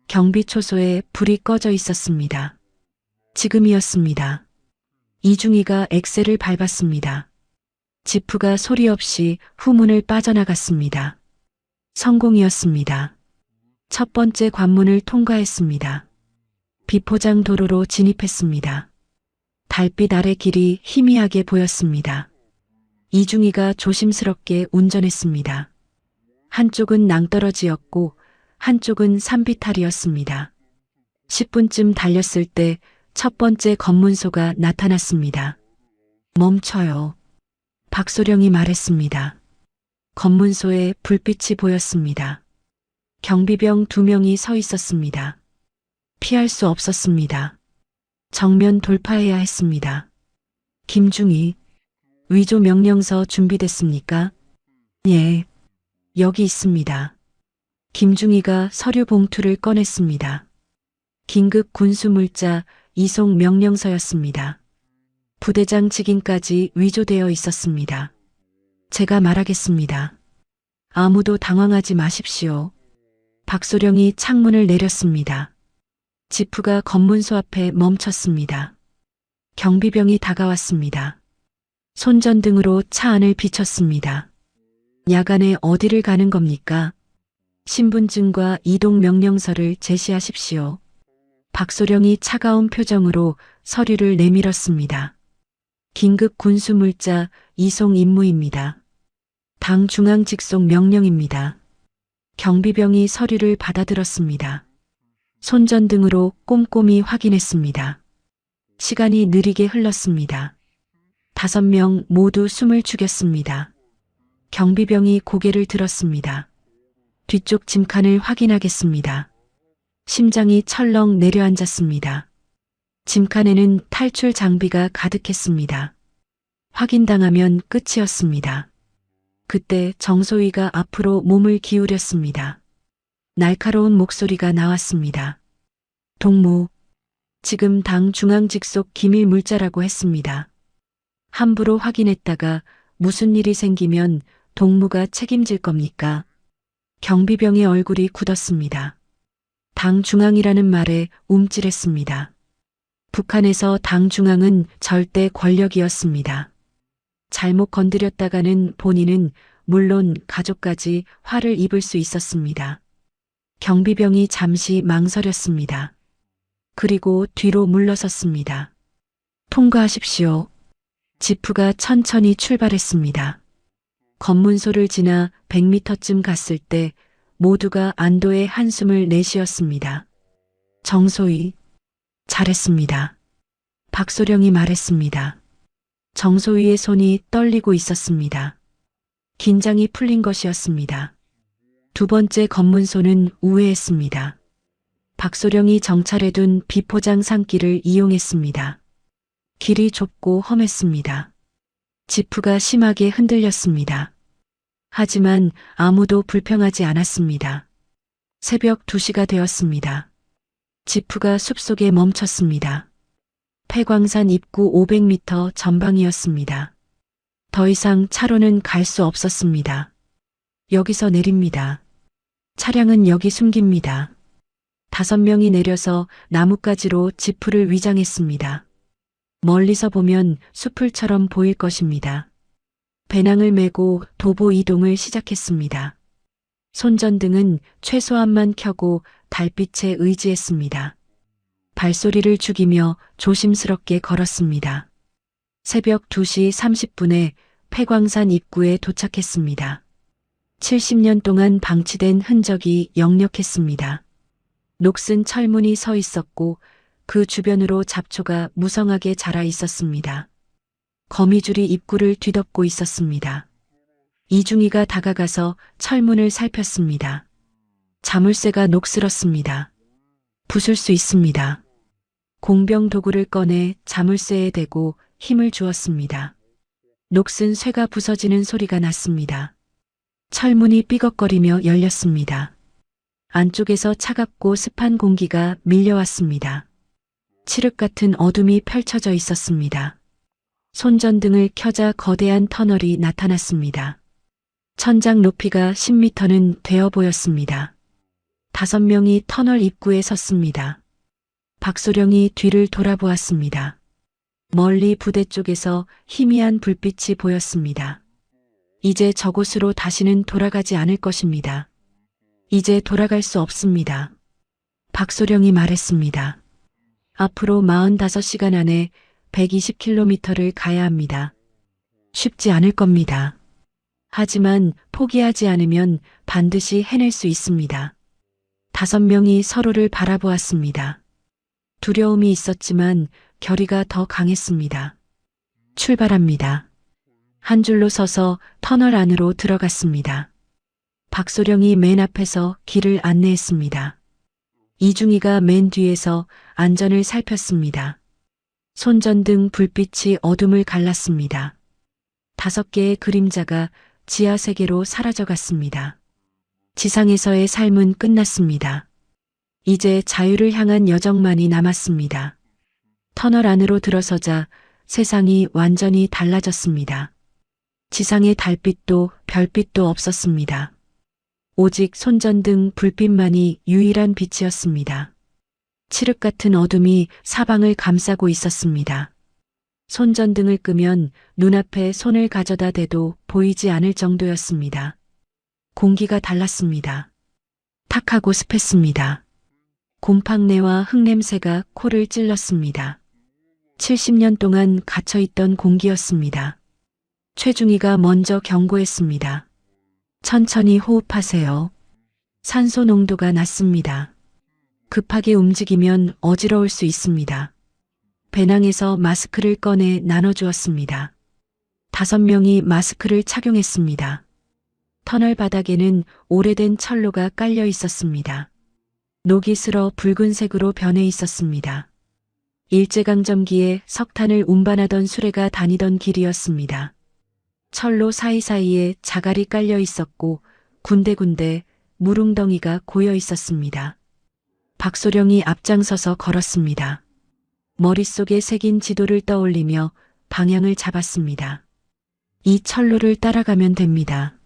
S2: 경비 초소에 불이 꺼져 있었습니다. 지금이었습니다. 이중희가 엑셀을 밟았습니다. 지프가 소리 없이 후문을 빠져나갔습니다. 성공이었습니다. 첫 번째 관문을 통과했습니다. 비포장 도로로 진입했습니다. 달빛 아래 길이 희미하게 보였습니다. 이중희가 조심스럽게 운전했습니다. 한쪽은 낭떠러지였고 한쪽은 산비탈이었습니다. 10분쯤 달렸을 때 첫 번째 검문소가 나타났습니다. 멈춰요. 박소령이 말했습니다. 검문소에 불빛이 보였습니다. 경비병 2명이 서 있었습니다. 피할 수 없었습니다. 정면 돌파해야 했습니다. 김중희, 위조 명령서 준비됐습니까? 예, 여기 있습니다. 김중희가 서류 봉투를 꺼냈습니다. 긴급 군수물자 이송 명령서였습니다. 부대장 직인까지 위조되어 있었습니다. 제가 말하겠습니다. 아무도 당황하지 마십시오. 박소령이 창문을 내렸습니다. 지프가 검문소 앞에 멈췄습니다. 경비병이 다가왔습니다. 손전등으로 차 안을 비췄습니다. 야간에 어디를 가는 겁니까? 신분증과 이동 명령서를 제시하십시오. 박소령이 차가운 표정으로 서류를 내밀었습니다. 긴급 군수물자 이송 임무입니다. 당 중앙 직속 명령입니다. 경비병이 서류를 받아들었습니다. 손전등으로 꼼꼼히 확인했습니다. 시간이 느리게 흘렀습니다. 5명 모두 숨을 죽였습니다. 경비병이 고개를 들었습니다. 뒤쪽 짐칸을 확인하겠습니다. 심장이 철렁 내려앉았습니다. 짐칸에는 탈출 장비가 가득했습니다. 확인당하면 끝이었습니다. 그때 정소희가 앞으로 몸을 기울였습니다. 날카로운 목소리가 나왔습니다. 동무, 지금 당 중앙 직속 기밀 물자라고 했습니다. 함부로 확인했다가 무슨 일이 생기면 동무가 책임질 겁니까? 경비병의 얼굴이 굳었습니다. 당 중앙이라는 말에 움찔했습니다. 북한에서 당 중앙은 절대 권력이었습니다. 잘못 건드렸다가는 본인은 물론 가족까지 화를 입을 수 있었습니다. 경비병이 잠시 망설였습니다. 그리고 뒤로 물러섰습니다. 통과하십시오. 지프가 천천히 출발했습니다. 검문소를 지나 100m쯤 갔을 때 모두가 안도의 한숨을 내쉬었습니다. 정소희, 잘했습니다. 박소령이 말했습니다. 정소희의 손이 떨리고 있었습니다. 긴장이 풀린 것이었습니다. 두 번째 검문소는 우회했습니다. 박소령이 정찰해둔 비포장 산길을 이용했습니다. 길이 좁고 험했습니다. 지프가 심하게 흔들렸습니다. 하지만 아무도 불평하지 않았습니다. 새벽 2시가 되었습니다. 지프가 숲속에 멈췄습니다. 폐광산 입구 500m 전방이었습니다. 더 이상 차로는 갈 수 없었습니다. 여기서 내립니다. 차량은 여기 숨깁니다. 5명이 내려서 나뭇가지로 지프를 위장했습니다. 멀리서 보면 숲풀처럼 보일 것입니다. 배낭을 메고 도보 이동을 시작했습니다. 손전등은 최소한만 켜고 달빛에 의지했습니다. 발소리를 죽이며 조심스럽게 걸었습니다. 새벽 2시 30분에 폐광산 입구에 도착했습니다. 70년 동안 방치된 흔적이 역력했습니다. 녹슨 철문이 서 있었고 그 주변으로 잡초가 무성하게 자라 있었습니다. 거미줄이 입구를 뒤덮고 있었습니다. 이중이가 다가가서 철문을 살폈습니다. 자물쇠가 녹슬었습니다. 부술 수 있습니다. 공병 도구를 꺼내 자물쇠에 대고 힘을 주었습니다. 녹슨 쇠가 부서지는 소리가 났습니다. 철문이 삐걱거리며 열렸습니다. 안쪽에서 차갑고 습한 공기가 밀려왔습니다. 칠흑 같은 어둠이 펼쳐져 있었습니다. 손전등을 켜자 거대한 터널이 나타났습니다. 천장 높이가 10m는 되어 보였습니다. 5명이 터널 입구에 섰습니다. 박소령이 뒤를 돌아보았습니다. 멀리 부대 쪽에서 희미한 불빛이 보였습니다. 이제 저곳으로 다시는 돌아가지 않을 것입니다. 이제 돌아갈 수 없습니다. 박소령이 말했습니다. 앞으로 45시간 안에 120km를 가야 합니다. 쉽지 않을 겁니다. 하지만 포기하지 않으면 반드시 해낼 수 있습니다. 5명이 서로를 바라보았습니다. 두려움이 있었지만 결의가 더 강했습니다. 출발합니다. 한 줄로 서서 터널 안으로 들어갔습니다. 박소령이 맨 앞에서 길을 안내했습니다. 이중이가 맨 뒤에서 안전을 살폈습니다. 손전등 불빛이 어둠을 갈랐습니다. 5개의 그림자가 지하 세계로 사라져갔습니다. 지상에서의 삶은 끝났습니다. 이제 자유를 향한 여정만이 남았습니다. 터널 안으로 들어서자 세상이 완전히 달라졌습니다. 지상의 달빛도 별빛도 없었습니다. 오직 손전등 불빛만이 유일한 빛이었습니다. 칠흑 같은 어둠이 사방을 감싸고 있었습니다. 손전등을 끄면 눈앞에 손을 가져다 대도 보이지 않을 정도였습니다. 공기가 달랐습니다. 탁하고 습했습니다. 곰팡내와 흙냄새가 코를 찔렀습니다. 70년 동안 갇혀있던 공기였습니다. 최중희가 먼저 경고했습니다. 천천히 호흡하세요. 산소 농도가 낮습니다. 급하게 움직이면 어지러울 수 있습니다. 배낭에서 마스크를 꺼내 나눠주었습니다. 5명이 마스크를 착용했습니다. 터널 바닥에는 오래된 철로가 깔려 있었습니다. 녹이 슬어 붉은색으로 변해 있었습니다. 일제강점기에 석탄을 운반하던 수레가 다니던 길이었습니다. 철로 사이사이에 자갈이 깔려 있었고 군데군데 물웅덩이가 고여 있었습니다. 박소령이 앞장서서 걸었습니다. 머릿속에 새긴 지도를 떠올리며 방향을 잡았습니다. 이 철로를 따라가면 됩니다.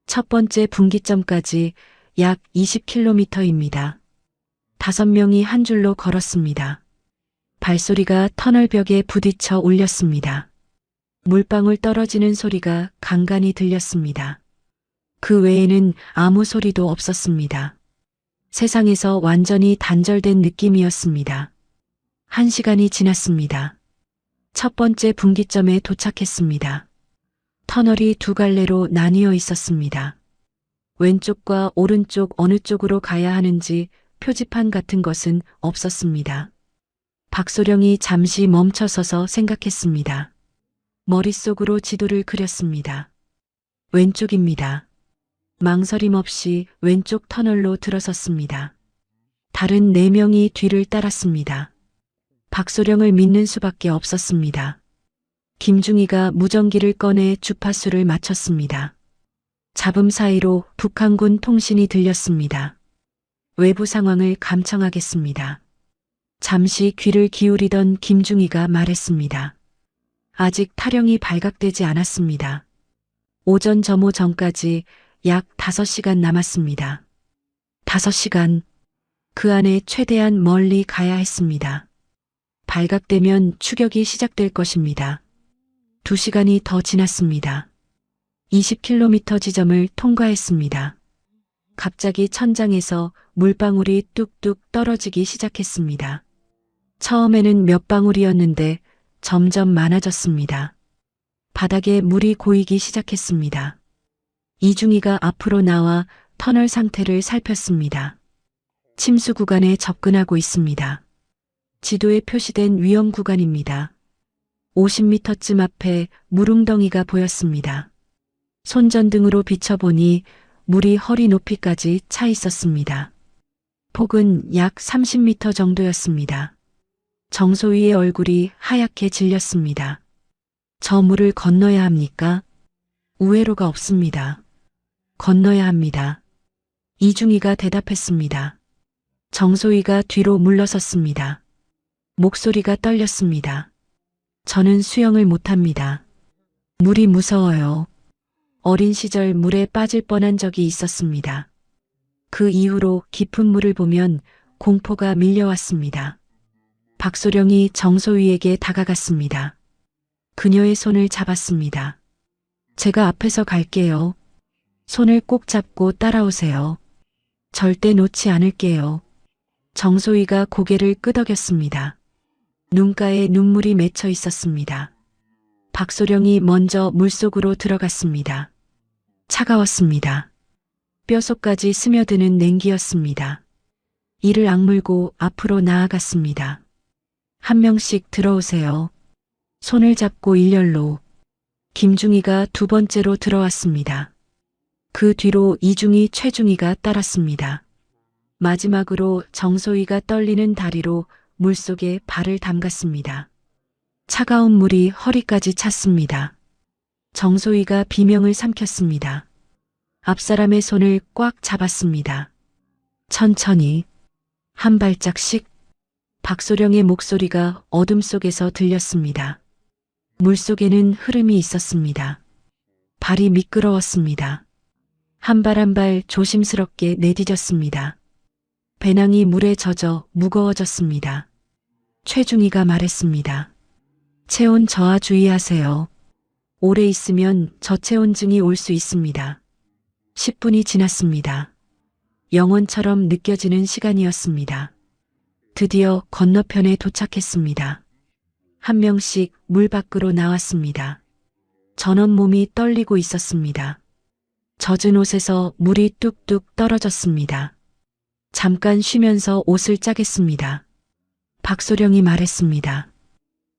S2: 첫 번째 분기점까지 약 20km입니다. 5명이 한 줄로 걸었습니다. 발소리가 터널벽에 부딪혀 울렸습니다. 물방울 떨어지는 소리가 간간히 들렸습니다. 그 외에는 아무 소리도 없었습니다. 세상에서 완전히 단절된 느낌이었습니다. 1시간이 지났습니다. 첫 번째 분기점에 도착했습니다. 터널이 2갈래로 나뉘어 있었습니다. 왼쪽과 오른쪽 어느 쪽으로 가야 하는지 표지판 같은 것은 없었습니다. 박소령이 잠시 멈춰서서 생각했습니다. 머릿속으로 지도를 그렸습니다. 왼쪽입니다. 망설임 없이 왼쪽 터널로 들어섰습니다. 다른 4명이 뒤를 따랐습니다. 박소령을 믿는 수밖에 없었습니다. 김중희가 무전기를 꺼내 주파수를 맞췄습니다. 잡음 사이로 북한군 통신이 들렸습니다. 외부 상황을 감청하겠습니다. 잠시 귀를 기울이던 김중희가 말했습니다. 아직 타령이 발각되지 않았습니다. 오전 점호 전까지 약 5시간 남았습니다. 5시간. 그 안에 최대한 멀리 가야 했습니다. 발각되면 추격이 시작될 것입니다. 2시간이 더 지났습니다. 20km 지점을 통과했습니다. 갑자기 천장에서 물방울이 뚝뚝 떨어지기 시작했습니다. 처음에는 몇 방울이었는데 점점 많아졌습니다. 바닥에 물이 고이기 시작했습니다. 이중이가 앞으로 나와 터널 상태를 살폈습니다. 침수 구간에 접근하고 있습니다. 지도에 표시된 위험 구간입니다. 50m쯤 앞에 물웅덩이가 보였습니다. 손전등으로 비춰보니 물이 허리 높이까지 차 있었습니다. 폭은 약 30m 정도였습니다. 정소희의 얼굴이 하얗게 질렸습니다. 저 물을 건너야 합니까? 우회로가 없습니다. 건너야 합니다. 이중이가 대답했습니다. 정소희가 뒤로 물러섰습니다. 목소리가 떨렸습니다. 저는 수영을 못합니다. 물이 무서워요. 어린 시절 물에 빠질 뻔한 적이 있었습니다. 그 이후로 깊은 물을 보면 공포가 밀려왔습니다. 박소령이 정소희에게 다가갔습니다. 그녀의 손을 잡았습니다. 제가 앞에서 갈게요. 손을 꼭 잡고 따라오세요. 절대 놓지 않을게요. 정소희가 고개를 끄덕였습니다. 눈가에 눈물이 맺혀 있었습니다. 박소령이 먼저 물속으로 들어갔습니다. 차가웠습니다. 뼛속까지 스며드는 냉기였습니다. 이를 악물고 앞으로 나아갔습니다. 한 명씩 들어오세요. 손을 잡고 일렬로. 김중희가 두 번째로 들어왔습니다. 그 뒤로 이중희, 최중희가 따랐습니다. 마지막으로 정소희가 떨리는 다리로 물속에 발을 담갔습니다. 차가운 물이 허리까지 찼습니다. 정소희가 비명을 삼켰습니다. 앞사람의 손을 꽉 잡았습니다. 천천히, 한 발짝씩. 박소령의 목소리가 어둠 속에서 들렸습니다. 물속에는 흐름이 있었습니다. 발이 미끄러웠습니다. 한 발 한 발 조심스럽게 내디뎠습니다. 배낭이 물에 젖어 무거워졌습니다. 최중희가 말했습니다. 체온 저하 주의하세요. 오래 있으면 저체온증이 올 수 있습니다. 10분이 지났습니다. 영원처럼 느껴지는 시간이었습니다. 드디어 건너편에 도착했습니다. 한 명씩 물 밖으로 나왔습니다. 전원 몸이 떨리고 있었습니다. 젖은 옷에서 물이 뚝뚝 떨어졌습니다. 잠깐 쉬면서 옷을 짜겠습니다. 박소령이 말했습니다.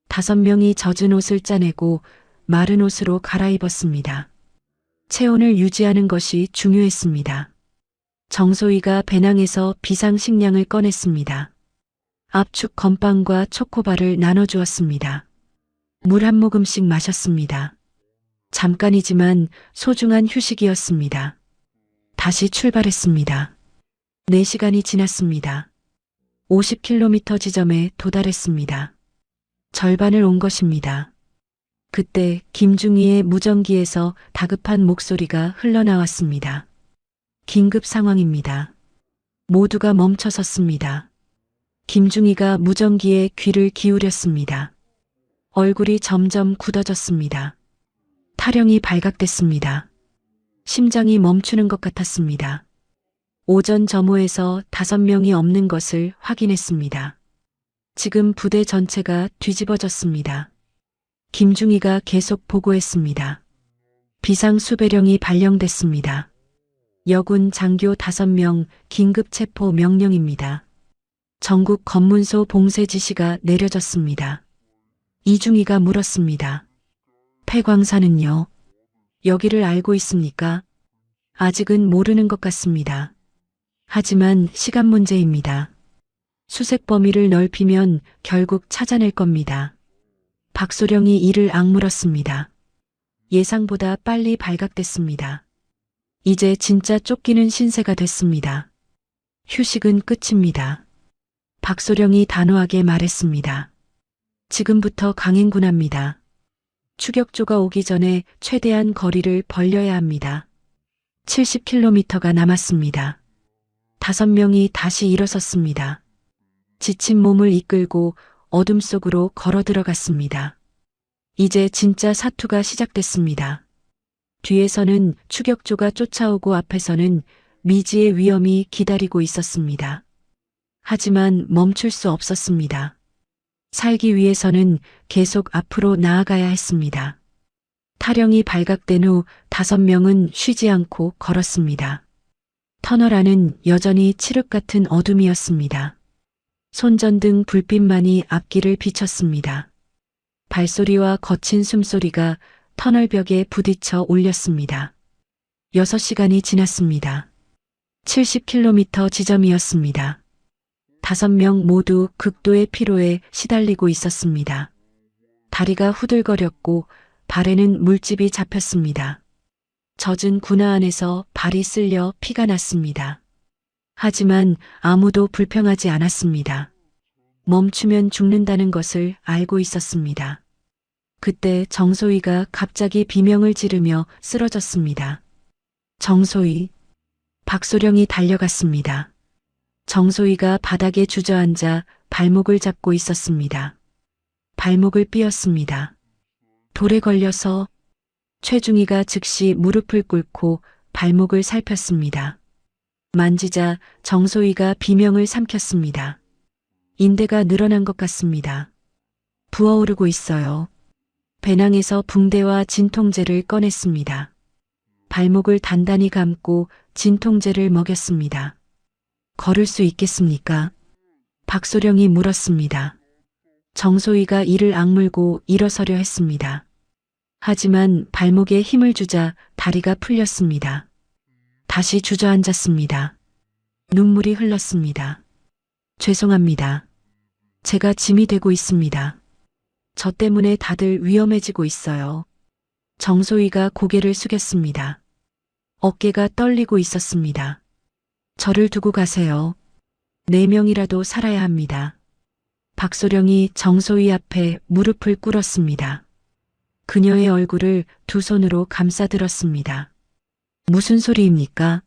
S2: 5명이 젖은 옷을 짜내고 마른 옷으로 갈아입었습니다. 체온을 유지하는 것이 중요했습니다. 정소희가 배낭에서 비상식량을 꺼냈습니다. 압축 건빵과 초코바를 나눠주었습니다. 물 한 모금씩 마셨습니다. 잠깐이지만 소중한 휴식이었습니다. 다시 출발했습니다. 4시간이 지났습니다. 50km 지점에 도달했습니다. 절반을 온 것입니다. 그때 김중희의 무전기에서 다급한 목소리가 흘러나왔습니다. 긴급 상황입니다. 모두가 멈춰 섰습니다. 김중희가 무전기에 귀를 기울였습니다. 얼굴이 점점 굳어졌습니다. 타령이 발각됐습니다. 심장이 멈추는 것 같았습니다. 오전 점호에서 5명이 없는 것을 확인했습니다. 지금 부대 전체가 뒤집어졌습니다. 김중희가 계속 보고했습니다. 비상수배령이 발령됐습니다. 여군 장교 5명 긴급 체포 명령입니다. 전국 검문소 봉쇄 지시가 내려졌습니다. 이중희가 물었습니다. 폐광산은요? 여기를 알고 있습니까? 아직은 모르는 것 같습니다. 하지만 시간 문제입니다. 수색 범위를 넓히면 결국 찾아낼 겁니다. 박소령이 이를 악물었습니다. 예상보다 빨리 발각됐습니다. 이제 진짜 쫓기는 신세가 됐습니다. 휴식은 끝입니다. 박소령이 단호하게 말했습니다. 지금부터 강행군합니다. 추격조가 오기 전에 최대한 거리를 벌려야 합니다. 70km가 남았습니다. 5명이 다시 일어섰습니다. 지친 몸을 이끌고 어둠 속으로 걸어 들어갔습니다. 이제 진짜 사투가 시작됐습니다. 뒤에서는 추격조가 쫓아오고 앞에서는 미지의 위험이 기다리고 있었습니다. 하지만 멈출 수 없었습니다. 살기 위해서는 계속 앞으로 나아가야 했습니다. 타령이 발각된 후 5명은 쉬지 않고 걸었습니다. 터널 안은 여전히 칠흑 같은 어둠이었습니다. 손전등 불빛만이 앞길을 비췄습니다. 발소리와 거친 숨소리가 터널 벽에 부딪혀 울렸습니다. 6시간이 지났습니다. 70km 지점이었습니다. 5명 모두 극도의 피로에 시달리고 있었습니다. 다리가 후들거렸고 발에는 물집이 잡혔습니다. 젖은 군화 안에서 발이 쓸려 피가 났습니다. 하지만 아무도 불평하지 않았습니다. 멈추면 죽는다는 것을 알고 있었습니다. 그때 정소희가 갑자기 비명을 지르며 쓰러졌습니다. 정소희. 박소령이 달려갔습니다. 정소희가 바닥에 주저앉아 발목을 잡고 있었습니다. 발목을 삐었습니다. 돌에 걸려서 최중희가 즉시 무릎을 꿇고 발목을 살폈습니다. 만지자 정소희가 비명을 삼켰습니다. 인대가 늘어난 것 같습니다. 부어오르고 있어요. 배낭에서 붕대와 진통제를 꺼냈습니다. 발목을 단단히 감고 진통제를 먹였습니다. 걸을 수 있겠습니까? 박소령이 물었습니다. 정소희가 이를 악물고 일어서려 했습니다. 하지만 발목에 힘을 주자 다리가 풀렸습니다. 다시 주저앉았습니다. 눈물이 흘렀습니다. 죄송합니다. 제가 짐이 되고 있습니다. 저 때문에 다들 위험해지고 있어요. 정소희가 고개를 숙였습니다. 어깨가 떨리고 있었습니다. 저를 두고 가세요. 4명이라도 살아야 합니다. 박소령이 정소희 앞에 무릎을 꿇었습니다. 그녀의 얼굴을 두 손으로 감싸들었습니다. 무슨 소리입니까?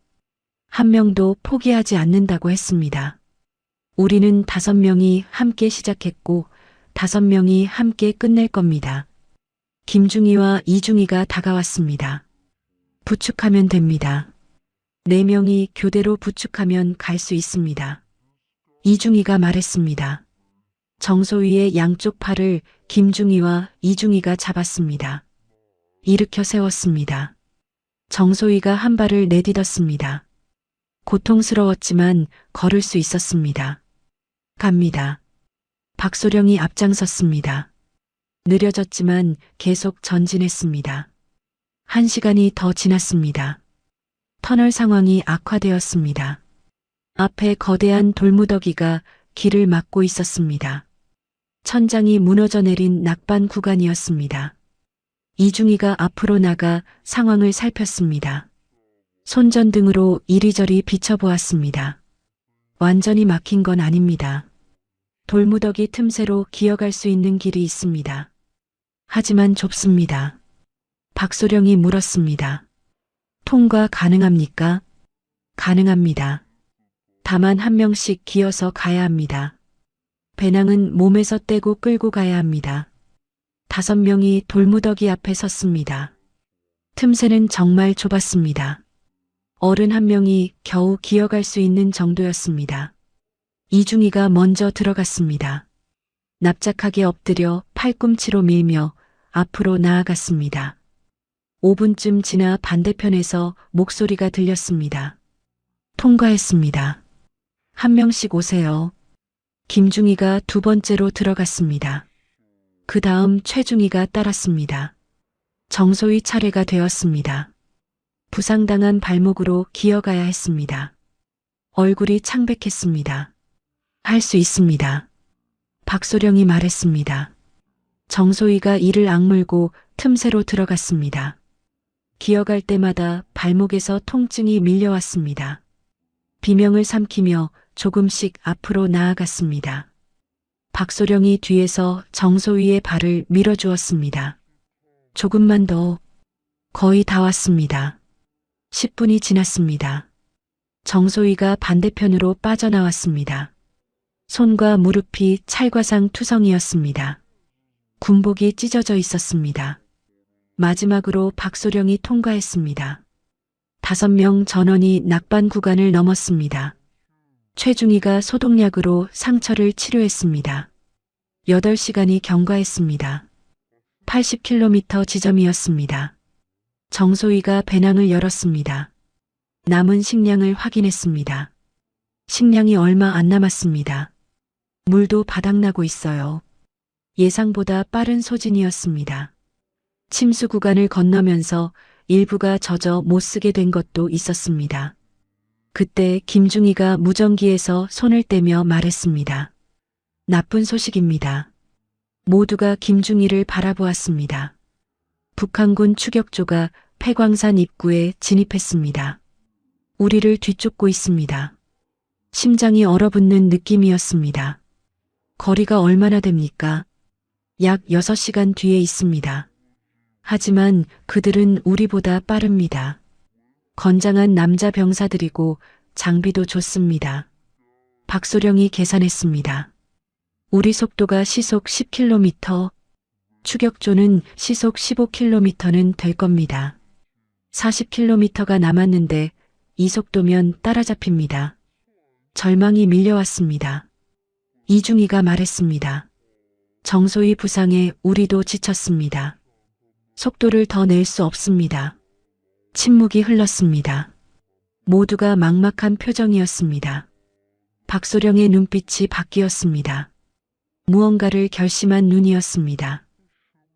S2: 한 명도 포기하지 않는다고 했습니다. 우리는 5명이 함께 시작했고 5명이 함께 끝낼 겁니다. 김중희와 이중희가 다가왔습니다. 부축하면 됩니다. 4명이 교대로 부축하면 갈 수 있습니다. 이중희가 말했습니다. 정소희의 양쪽 팔을 김중희와 이중희가 잡았습니다. 일으켜 세웠습니다. 정소희가 한 발을 내딛었습니다. 고통스러웠지만 걸을 수 있었습니다. 갑니다. 박소령이 앞장섰습니다. 느려졌지만 계속 전진했습니다. 1시간이 더 지났습니다. 터널 상황이 악화되었습니다. 앞에 거대한 돌무더기가 길을 막고 있었습니다. 천장이 무너져 내린 낙반 구간이었습니다. 이중희가 앞으로 나가 상황을 살폈습니다. 손전등으로 이리저리 비춰보았습니다. 완전히 막힌 건 아닙니다. 돌무더기 틈새로 기어갈 수 있는 길이 있습니다. 하지만 좁습니다. 박소령이 물었습니다. 통과 가능합니까? 가능합니다. 다만 1명씩 기어서 가야 합니다. 배낭은 몸에서 떼고 끌고 가야 합니다. 5명이 돌무더기 앞에 섰습니다. 틈새는 정말 좁았습니다. 어른 1명이 겨우 기어갈 수 있는 정도였습니다. 이중희가 먼저 들어갔습니다. 납작하게 엎드려 팔꿈치로 밀며 앞으로 나아갔습니다. 5분쯤 지나 반대편에서 목소리가 들렸습니다. 통과했습니다. 1명씩 오세요. 김중희가 2번째로 들어갔습니다. 그 다음 최중희가 따랐습니다. 정소희 차례가 되었습니다. 부상당한 발목으로 기어가야 했습니다. 얼굴이 창백했습니다. 할 수 있습니다. 박소령이 말했습니다. 정소희가 이를 악물고 틈새로 들어갔습니다. 기어갈 때마다 발목에서 통증이 밀려왔습니다. 비명을 삼키며 조금씩 앞으로 나아갔습니다. 박소령이 뒤에서 정소희의 발을 밀어주었습니다. 조금만 더. 거의 다 왔습니다. 10분이 지났습니다. 정소희가 반대편으로 빠져나왔습니다. 손과 무릎이 찰과상 투성이었습니다. 군복이 찢어져 있었습니다. 마지막으로 박소령이 통과했습니다. 5명 전원이 낙반 구간을 넘었습니다. 최중희가 소독약으로 상처를 치료했습니다. 8시간이 경과했습니다. 80km 지점이었습니다. 정소희가 배낭을 열었습니다. 남은 식량을 확인했습니다. 식량이 얼마 안 남았습니다. 물도 바닥나고 있어요. 예상보다 빠른 소진이었습니다. 침수 구간을 건너면서 일부가 젖어 못 쓰게 된 것도 있었습니다. 그때 김중희가 무전기에서 손을 떼며 말했습니다. 나쁜 소식입니다. 모두가 김중희를 바라보았습니다. 북한군 추격조가 폐광산 입구에 진입했습니다. 우리를 뒤쫓고 있습니다. 심장이 얼어붙는 느낌이었습니다. 거리가 얼마나 됩니까? 약 6시간 뒤에 있습니다. 하지만 그들은 우리보다 빠릅니다. 건장한 남자 병사들이고 장비도 좋습니다. 박소령이 계산했습니다. 우리 속도가 시속 10km, 추격조는 시속 15km는 될 겁니다. 40km가 남았는데 이 속도면 따라잡힙니다. 절망이 밀려왔습니다. 이중희가 말했습니다. 정소희 부상에 우리도 지쳤습니다. 속도를 더 낼 수 없습니다. 침묵이 흘렀습니다. 모두가 막막한 표정이었습니다. 박소령의 눈빛이 바뀌었습니다. 무언가를 결심한 눈이었습니다.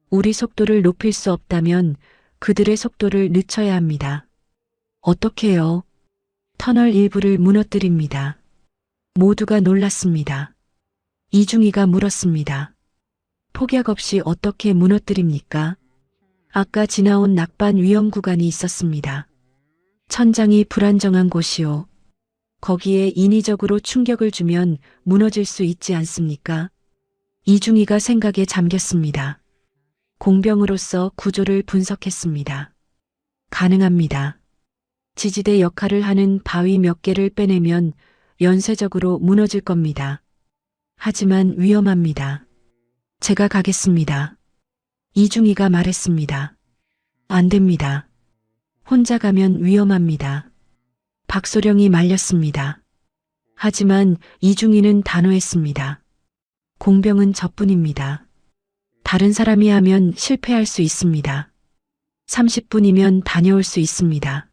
S2: 우리 속도를 높일 수 없다면 그들의 속도를 늦춰야 합니다. 어떻게요? 터널 일부를 무너뜨립니다. 모두가 놀랐습니다. 이중희가 물었습니다. 폭약 없이 어떻게 무너뜨립니까? 아까 지나온 낙반 위험 구간이 있었습니다. 천장이 불안정한 곳이요. 거기에 인위적으로 충격을 주면 무너질 수 있지 않습니까? 이중희가 생각에 잠겼습니다. 공병으로서 구조를 분석했습니다. 가능합니다. 지지대 역할을 하는 바위 몇 개를 빼내면 연쇄적으로 무너질 겁니다. 하지만 위험합니다. 제가 가겠습니다. 이중희가 말했습니다. 안 됩니다. 혼자 가면 위험합니다. 박소령이 말렸습니다. 하지만 이중희는 단호했습니다. 공병은 저뿐입니다. 다른 사람이 하면 실패할 수 있습니다. 30분이면 다녀올 수 있습니다.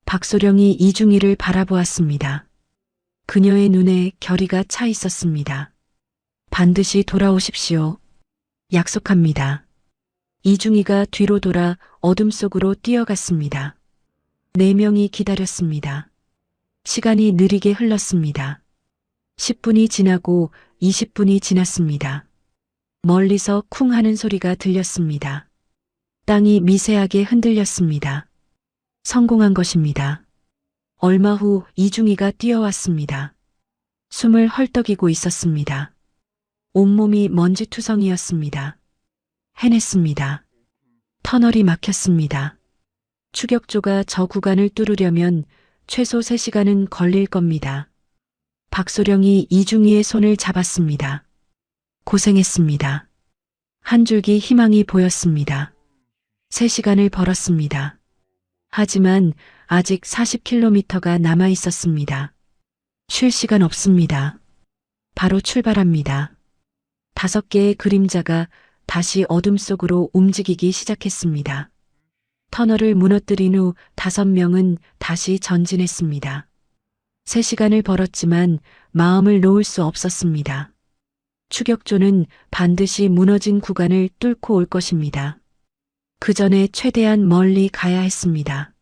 S2: 박소령이 이중희를 바라보았습니다. 그녀의 눈에 결의가 차 있었습니다. 반드시 돌아오십시오. 약속합니다. 이중희가 뒤로 돌아 어둠 속으로 뛰어갔습니다. 4명이 기다렸습니다. 시간이 느리게 흘렀습니다. 10분이 지나고 20분이 지났습니다. 멀리서 쿵 하는 소리가 들렸습니다. 땅이 미세하게 흔들렸습니다. 성공한 것입니다. 얼마 후 이중희가 뛰어왔습니다. 숨을 헐떡이고 있었습니다. 온몸이 먼지투성이었습니다. 해냈습니다. 터널이 막혔습니다. 추격조가 저 구간을 뚫으려면 최소 3시간은 걸릴 겁니다. 박소령이 이중희의 손을 잡았습니다. 고생했습니다. 한 줄기 희망이 보였습니다. 3시간을 벌었습니다. 하지만 아직 40km가 남아 있었습니다. 쉴 시간 없습니다. 바로 출발합니다. 5개의 그림자가 다시 어둠 속으로 움직이기 시작했습니다. 터널을 무너뜨린 후 5명은 다시 전진했습니다. 3시간을 벌었지만 마음을 놓을 수 없었습니다. 추격조는 반드시 무너진 구간을 뚫고 올 것입니다. 그 전에 최대한 멀리 가야 했습니다.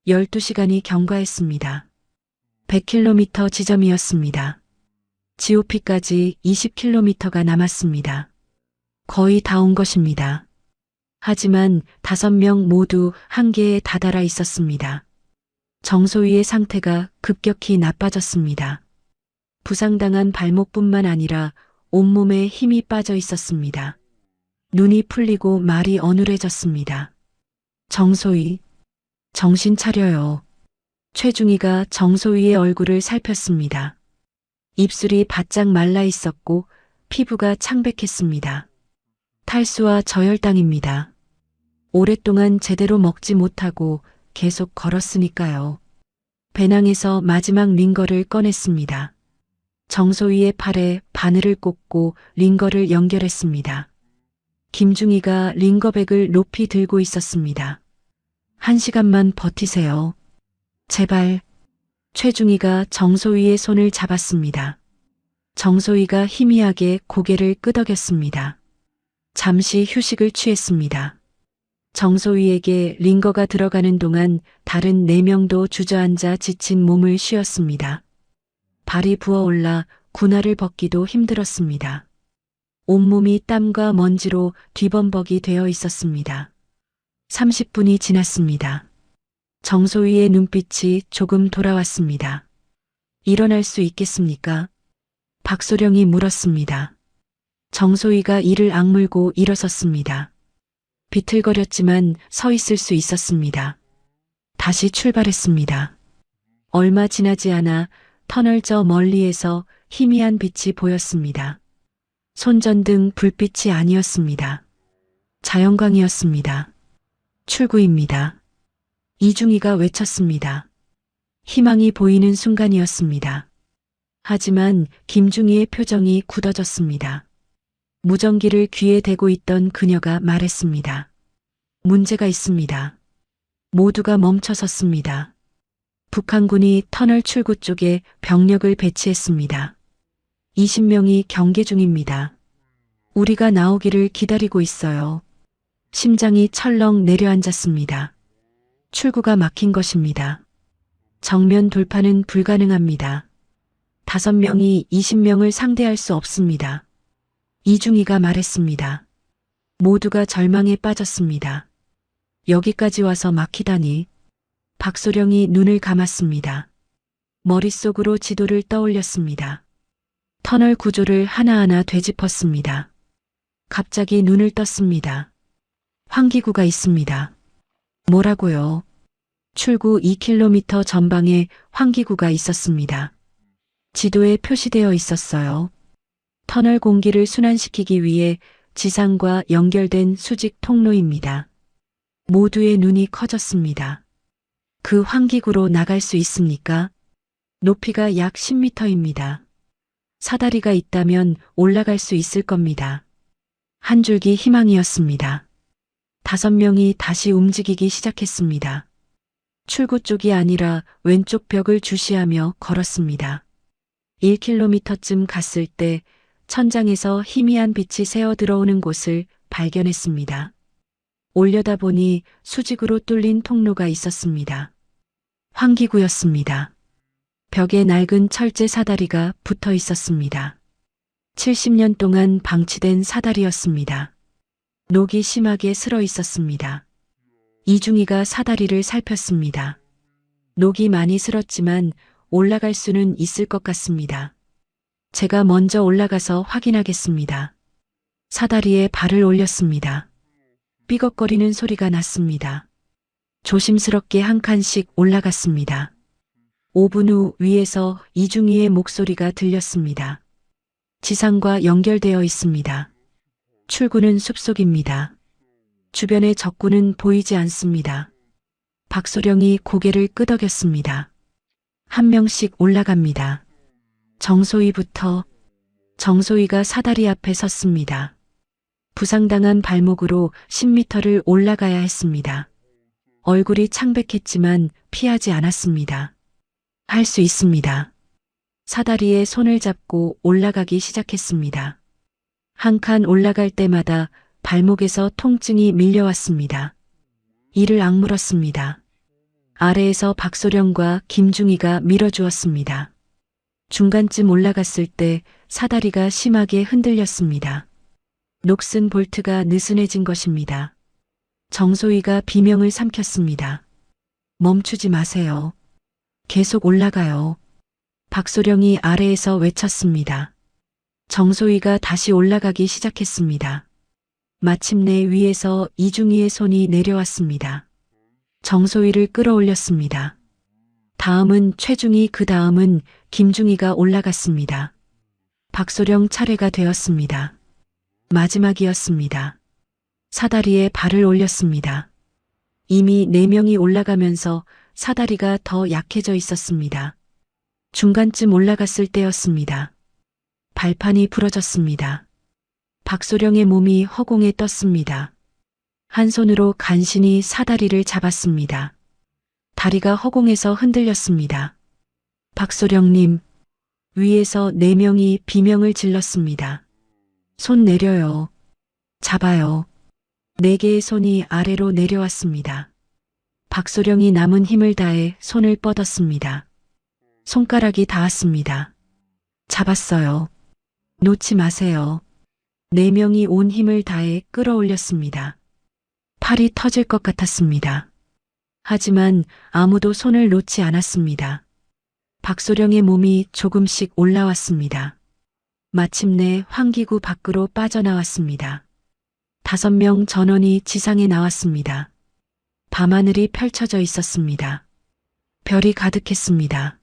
S2: 12시간이 경과했습니다. 100km 지점이었습니다. GOP까지 20km가 남았습니다. 거의 다 온 것입니다. 하지만 5명 모두 한계에 다다라 있었습니다. 정소희의 상태가 급격히 나빠졌습니다. 부상당한 발목뿐만 아니라 온몸에 힘이 빠져 있었습니다. 눈이 풀리고 말이 어눌해졌습니다. 정소희, 정신 차려요. 최중희가 정소희의 얼굴을 살폈습니다. 입술이 바짝 말라 있었고 피부가 창백했습니다. 탈수와 저혈당입니다. 오랫동안 제대로 먹지 못하고 계속 걸었으니까요. 배낭에서 마지막 링거를 꺼냈습니다. 정소희의 팔에 바늘을 꽂고 링거를 연결했습니다. 김중희가 링거백을 높이 들고 있었습니다. 1시간만 버티세요. 제발. 최중희가 정소희의 손을 잡았습니다. 정소희가 희미하게 고개를 끄덕였습니다. 잠시 휴식을 취했습니다. 정소희에게 링거가 들어가는 동안 다른 4명도 주저앉아 지친 몸을 쉬었습니다. 발이 부어올라 군화를 벗기도 힘들었습니다. 온몸이 땀과 먼지로 뒤범벅이 되어 있었습니다. 30분이 지났습니다. 정소희의 눈빛이 조금 돌아왔습니다. 일어날 수 있겠습니까? 박소령이 물었습니다. 정소희가 이를 악물고 일어섰습니다. 비틀거렸지만 서 있을 수 있었습니다. 다시 출발했습니다. 얼마 지나지 않아 터널 저 멀리에서 희미한 빛이 보였습니다. 손전등 불빛이 아니었습니다. 자연광이었습니다. 출구입니다. 이중희가 외쳤습니다. 희망이 보이는 순간이었습니다. 하지만 김중희의 표정이 굳어졌습니다. 무전기를 귀에 대고 있던 그녀가 말했습니다. 문제가 있습니다. 모두가 멈춰섰습니다. 북한군이 터널 출구 쪽에 병력을 배치했습니다. 20명이 경계 중입니다. 우리가 나오기를 기다리고 있어요. 심장이 철렁 내려앉았습니다. 출구가 막힌 것입니다. 정면 돌파는 불가능합니다. 5명이 20명을 상대할 수 없습니다. 이중희가 말했습니다. 모두가 절망에 빠졌습니다. 여기까지 와서 막히다니. 박소령이 눈을 감았습니다. 머릿속으로 지도를 떠올렸습니다. 터널 구조를 하나하나 되짚었습니다. 갑자기 눈을 떴습니다. 환기구가 있습니다. 뭐라고요? 출구 2km 전방에 환기구가 있었습니다. 지도에 표시되어 있었어요. 터널 공기를 순환시키기 위해 지상과 연결된 수직 통로입니다. 모두의 눈이 커졌습니다. 그 환기구로 나갈 수 있습니까? 높이가 약 10m입니다. 사다리가 있다면 올라갈 수 있을 겁니다. 한 줄기 희망이었습니다. 5명이 다시 움직이기 시작했습니다. 출구 쪽이 아니라 왼쪽 벽을 주시하며 걸었습니다. 1km쯤 갔을 때 천장에서 희미한 빛이 새어 들어오는 곳을 발견했습니다. 올려다보니 수직으로 뚫린 통로가 있었습니다. 환기구였습니다. 벽에 낡은 철제 사다리가 붙어 있었습니다. 70년 동안 방치된 사다리였습니다. 녹이 심하게 슬어 있었습니다. 이중희가 사다리를 살폈습니다. 녹이 많이 슬었지만 올라갈 수는 있을 것 같습니다. 제가 먼저 올라가서 확인하겠습니다. 사다리에 발을 올렸습니다. 삐걱거리는 소리가 났습니다. 조심스럽게 한 칸씩 올라갔습니다. 5분 후 위에서 이중희의 목소리가 들렸습니다. 지상과 연결되어 있습니다. 출구는 숲속입니다. 주변에 적군은 보이지 않습니다. 박소령이 고개를 끄덕였습니다. 한 명씩 올라갑니다. 정소희부터. 정소희가 사다리 앞에 섰습니다. 부상당한 발목으로 10m를 올라가야 했습니다. 얼굴이 창백했지만 피하지 않았습니다. 할 수 있습니다. 사다리에 손을 잡고 올라가기 시작했습니다. 한 칸 올라갈 때마다 발목에서 통증이 밀려왔습니다. 이를 악물었습니다. 아래에서 박소령과 김중희가 밀어주었습니다. 중간쯤 올라갔을 때 사다리가 심하게 흔들렸습니다. 녹슨 볼트가 느슨해진 것입니다. 정소희가 비명을 삼켰습니다. 멈추지 마세요. 계속 올라가요. 박소령이 아래에서 외쳤습니다. 정소희가 다시 올라가기 시작했습니다. 마침내 위에서 이중희의 손이 내려왔습니다. 정소희를 끌어올렸습니다. 다음은 최중희, 그 다음은 김중희가 올라갔습니다. 박소령 차례가 되었습니다. 마지막이었습니다. 사다리에 발을 올렸습니다. 이미 4명이 올라가면서 사다리가 더 약해져 있었습니다. 중간쯤 올라갔을 때였습니다. 발판이 부러졌습니다. 박소령의 몸이 허공에 떴습니다. 한 손으로 간신히 사다리를 잡았습니다. 다리가 허공에서 흔들렸습니다. 박소령님, 위에서 4명이 비명을 질렀습니다. 손 내려요. 잡아요. 4개의 손이 아래로 내려왔습니다. 박소령이 남은 힘을 다해 손을 뻗었습니다. 손가락이 닿았습니다. 잡았어요. 놓지 마세요. 4명이 온 힘을 다해 끌어올렸습니다. 팔이 터질 것 같았습니다. 하지만 아무도 손을 놓지 않았습니다. 박소령의 몸이 조금씩 올라왔습니다. 마침내 환기구 밖으로 빠져나왔습니다. 5명 전원이 지상에 나왔습니다. 밤하늘이 펼쳐져 있었습니다. 별이 가득했습니다.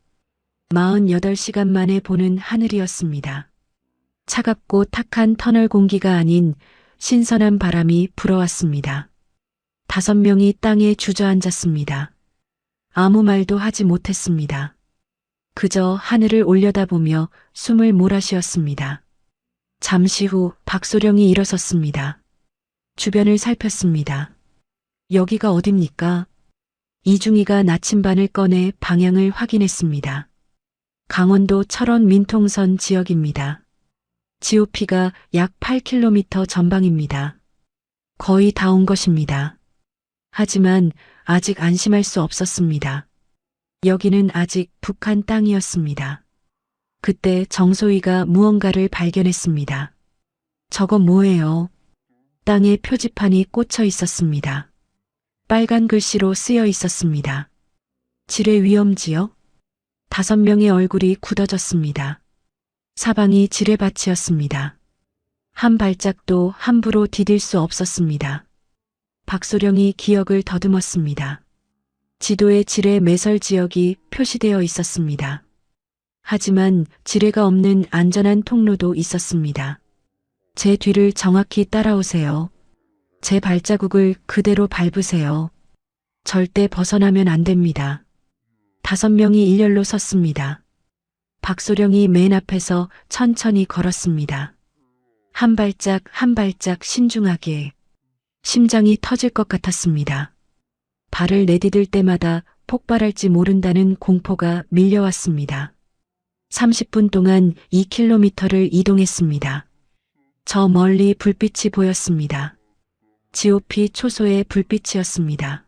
S2: 48시간 만에 보는 하늘이었습니다. 차갑고 탁한 터널 공기가 아닌 신선한 바람이 불어왔습니다. 5명이 땅에 주저앉았습니다. 아무 말도 하지 못했습니다. 그저 하늘을 올려다보며 숨을 몰아쉬었습니다. 잠시 후 박소령이 일어섰습니다. 주변을 살폈습니다. 여기가 어딥니까? 이중이가 나침반을 꺼내 방향을 확인했습니다. 강원도 철원 민통선 지역입니다. GOP가 약 8km 전방입니다. 거의 다 온 것입니다. 하지만 아직 안심할 수 없었습니다. 여기는 아직 북한 땅이었습니다. 그때 정소희가 무언가를 발견했습니다. 저거 뭐예요? 땅에 표지판이 꽂혀 있었습니다. 빨간 글씨로 쓰여 있었습니다. 지뢰 위험지역? 5명의 얼굴이 굳어졌습니다. 사방이 지뢰밭이었습니다. 한 발짝도 함부로 디딜 수 없었습니다. 박소령이 기억을 더듬었습니다. 지도에 지뢰 매설 지역이 표시되어 있었습니다. 하지만 지뢰가 없는 안전한 통로도 있었습니다. 제 뒤를 정확히 따라오세요. 제 발자국을 그대로 밟으세요. 절대 벗어나면 안 됩니다. 5명이 일렬로 섰습니다. 박소령이 맨 앞에서 천천히 걸었습니다. 한 발짝 한 발짝 신중하게. 심장이 터질 것 같았습니다. 발을 내디딜 때마다 폭발할지 모른다는 공포가 밀려왔습니다. 30분 동안 2km를 이동했습니다. 저 멀리 불빛이 보였습니다. GOP 초소의 불빛이었습니다.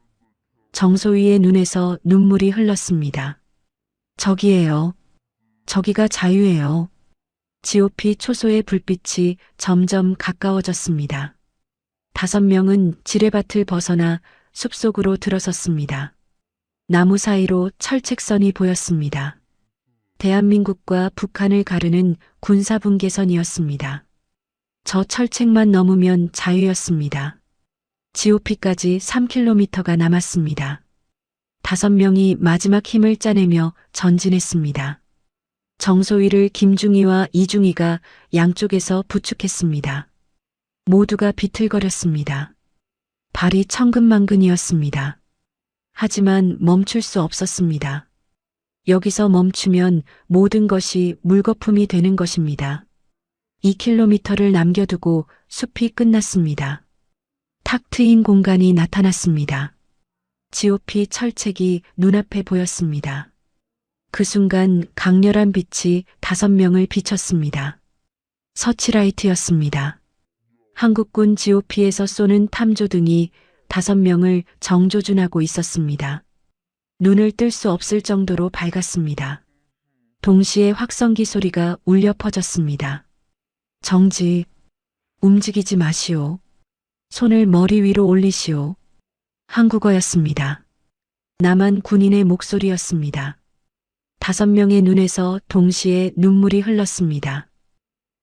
S2: 정소희의 눈에서 눈물이 흘렀습니다. 저기예요. 저기가 자유예요. GOP 초소의 불빛이 점점 가까워졌습니다. 5명은 지뢰밭을 벗어나 숲속으로 들어섰습니다. 나무 사이로 철책선이 보였습니다. 대한민국과 북한을 가르는 군사분계선이었습니다. 저 철책만 넘으면 자유였습니다. GOP까지 3km가 남았습니다. 5명이 마지막 힘을 짜내며 전진했습니다. 정소희를 김중희와 이중희가 양쪽에서 부축했습니다. 모두가 비틀거렸습니다. 발이 천근만근이었습니다. 하지만 멈출 수 없었습니다. 여기서 멈추면 모든 것이 물거품이 되는 것입니다. 2km를 남겨두고 숲이 끝났습니다. 탁 트인 공간이 나타났습니다. GOP 철책이 눈앞에 보였습니다. 그 순간 강렬한 빛이 5명을 비췄습니다. 서치라이트였습니다. 한국군 GOP에서 쏘는 탐조등이 5명을 정조준하고 있었습니다. 눈을 뜰 수 없을 정도로 밝았습니다. 동시에 확성기 소리가 울려 퍼졌습니다. 정지, 움직이지 마시오. 손을 머리 위로 올리시오. 한국어였습니다. 남한 군인의 목소리였습니다. 5명의 눈에서 동시에 눈물이 흘렀습니다.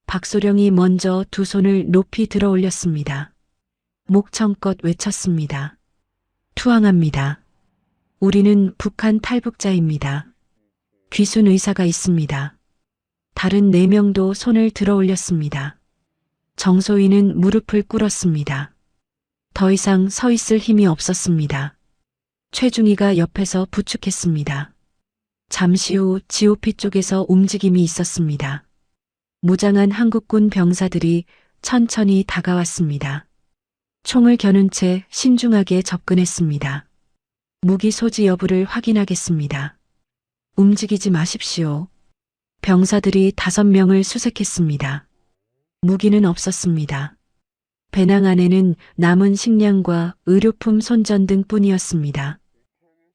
S2: 박소령이 먼저 2 손을 높이 들어 올렸습니다. 목청껏 외쳤습니다. 투항합니다. 우리는 북한 탈북자입니다. 귀순 의사가 있습니다. 다른 4명도 손을 들어 올렸습니다. 정소희는 무릎을 꿇었습니다. 더 이상 서 있을 힘이 없었습니다. 최중희가 옆에서 부축했습니다. 잠시 후 GOP 쪽에서 움직임이 있었습니다. 무장한 한국군 병사들이 천천히 다가왔습니다. 총을 겨눈 채 신중하게 접근했습니다. 무기 소지 여부를 확인하겠습니다. 움직이지 마십시오. 병사들이 5명을 수색했습니다. 무기는 없었습니다. 배낭 안에는 남은 식량과 의료품 손전 등뿐이었습니다.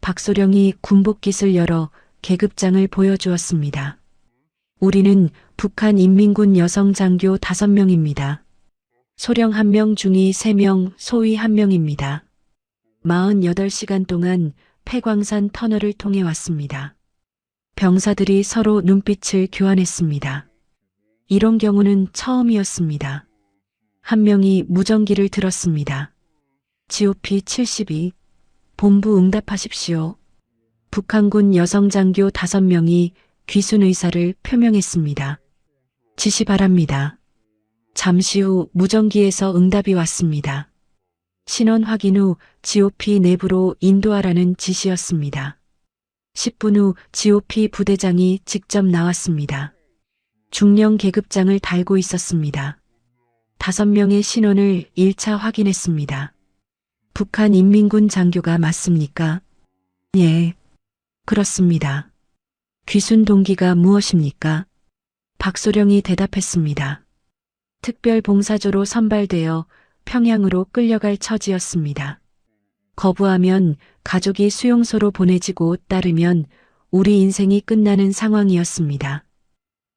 S2: 박소령이 군복깃을 열어 계급장을 보여주었습니다. 우리는 북한 인민군 여성 장교 5명입니다. 소령 1명, 중위 3명, 소위 1명입니다. 48시간 동안 폐광산 터널을 통해 왔습니다. 병사들이 서로 눈빛을 교환했습니다. 이런 경우는 처음이었습니다. 한 명이 무전기를 들었습니다. GOP 72, 본부 응답하십시오. 북한군 여성 장교 5명이 귀순 의사를 표명했습니다. 지시 바랍니다. 잠시 후 무전기에서 응답이 왔습니다. 신원 확인 후 GOP 내부로 인도하라는 지시였습니다. 10분 후 GOP 부대장이 직접 나왔습니다. 중령 계급장을 달고 있었습니다. 5명의 신원을 1차 확인했습니다. 북한 인민군 장교가 맞습니까? 예, 그렇습니다. 귀순 동기가 무엇입니까? 박소령이 대답했습니다. 특별봉사조로 선발되어 평양으로 끌려갈 처지였습니다. 거부하면 가족이 수용소로 보내지고 따르면 우리 인생이 끝나는 상황이었습니다.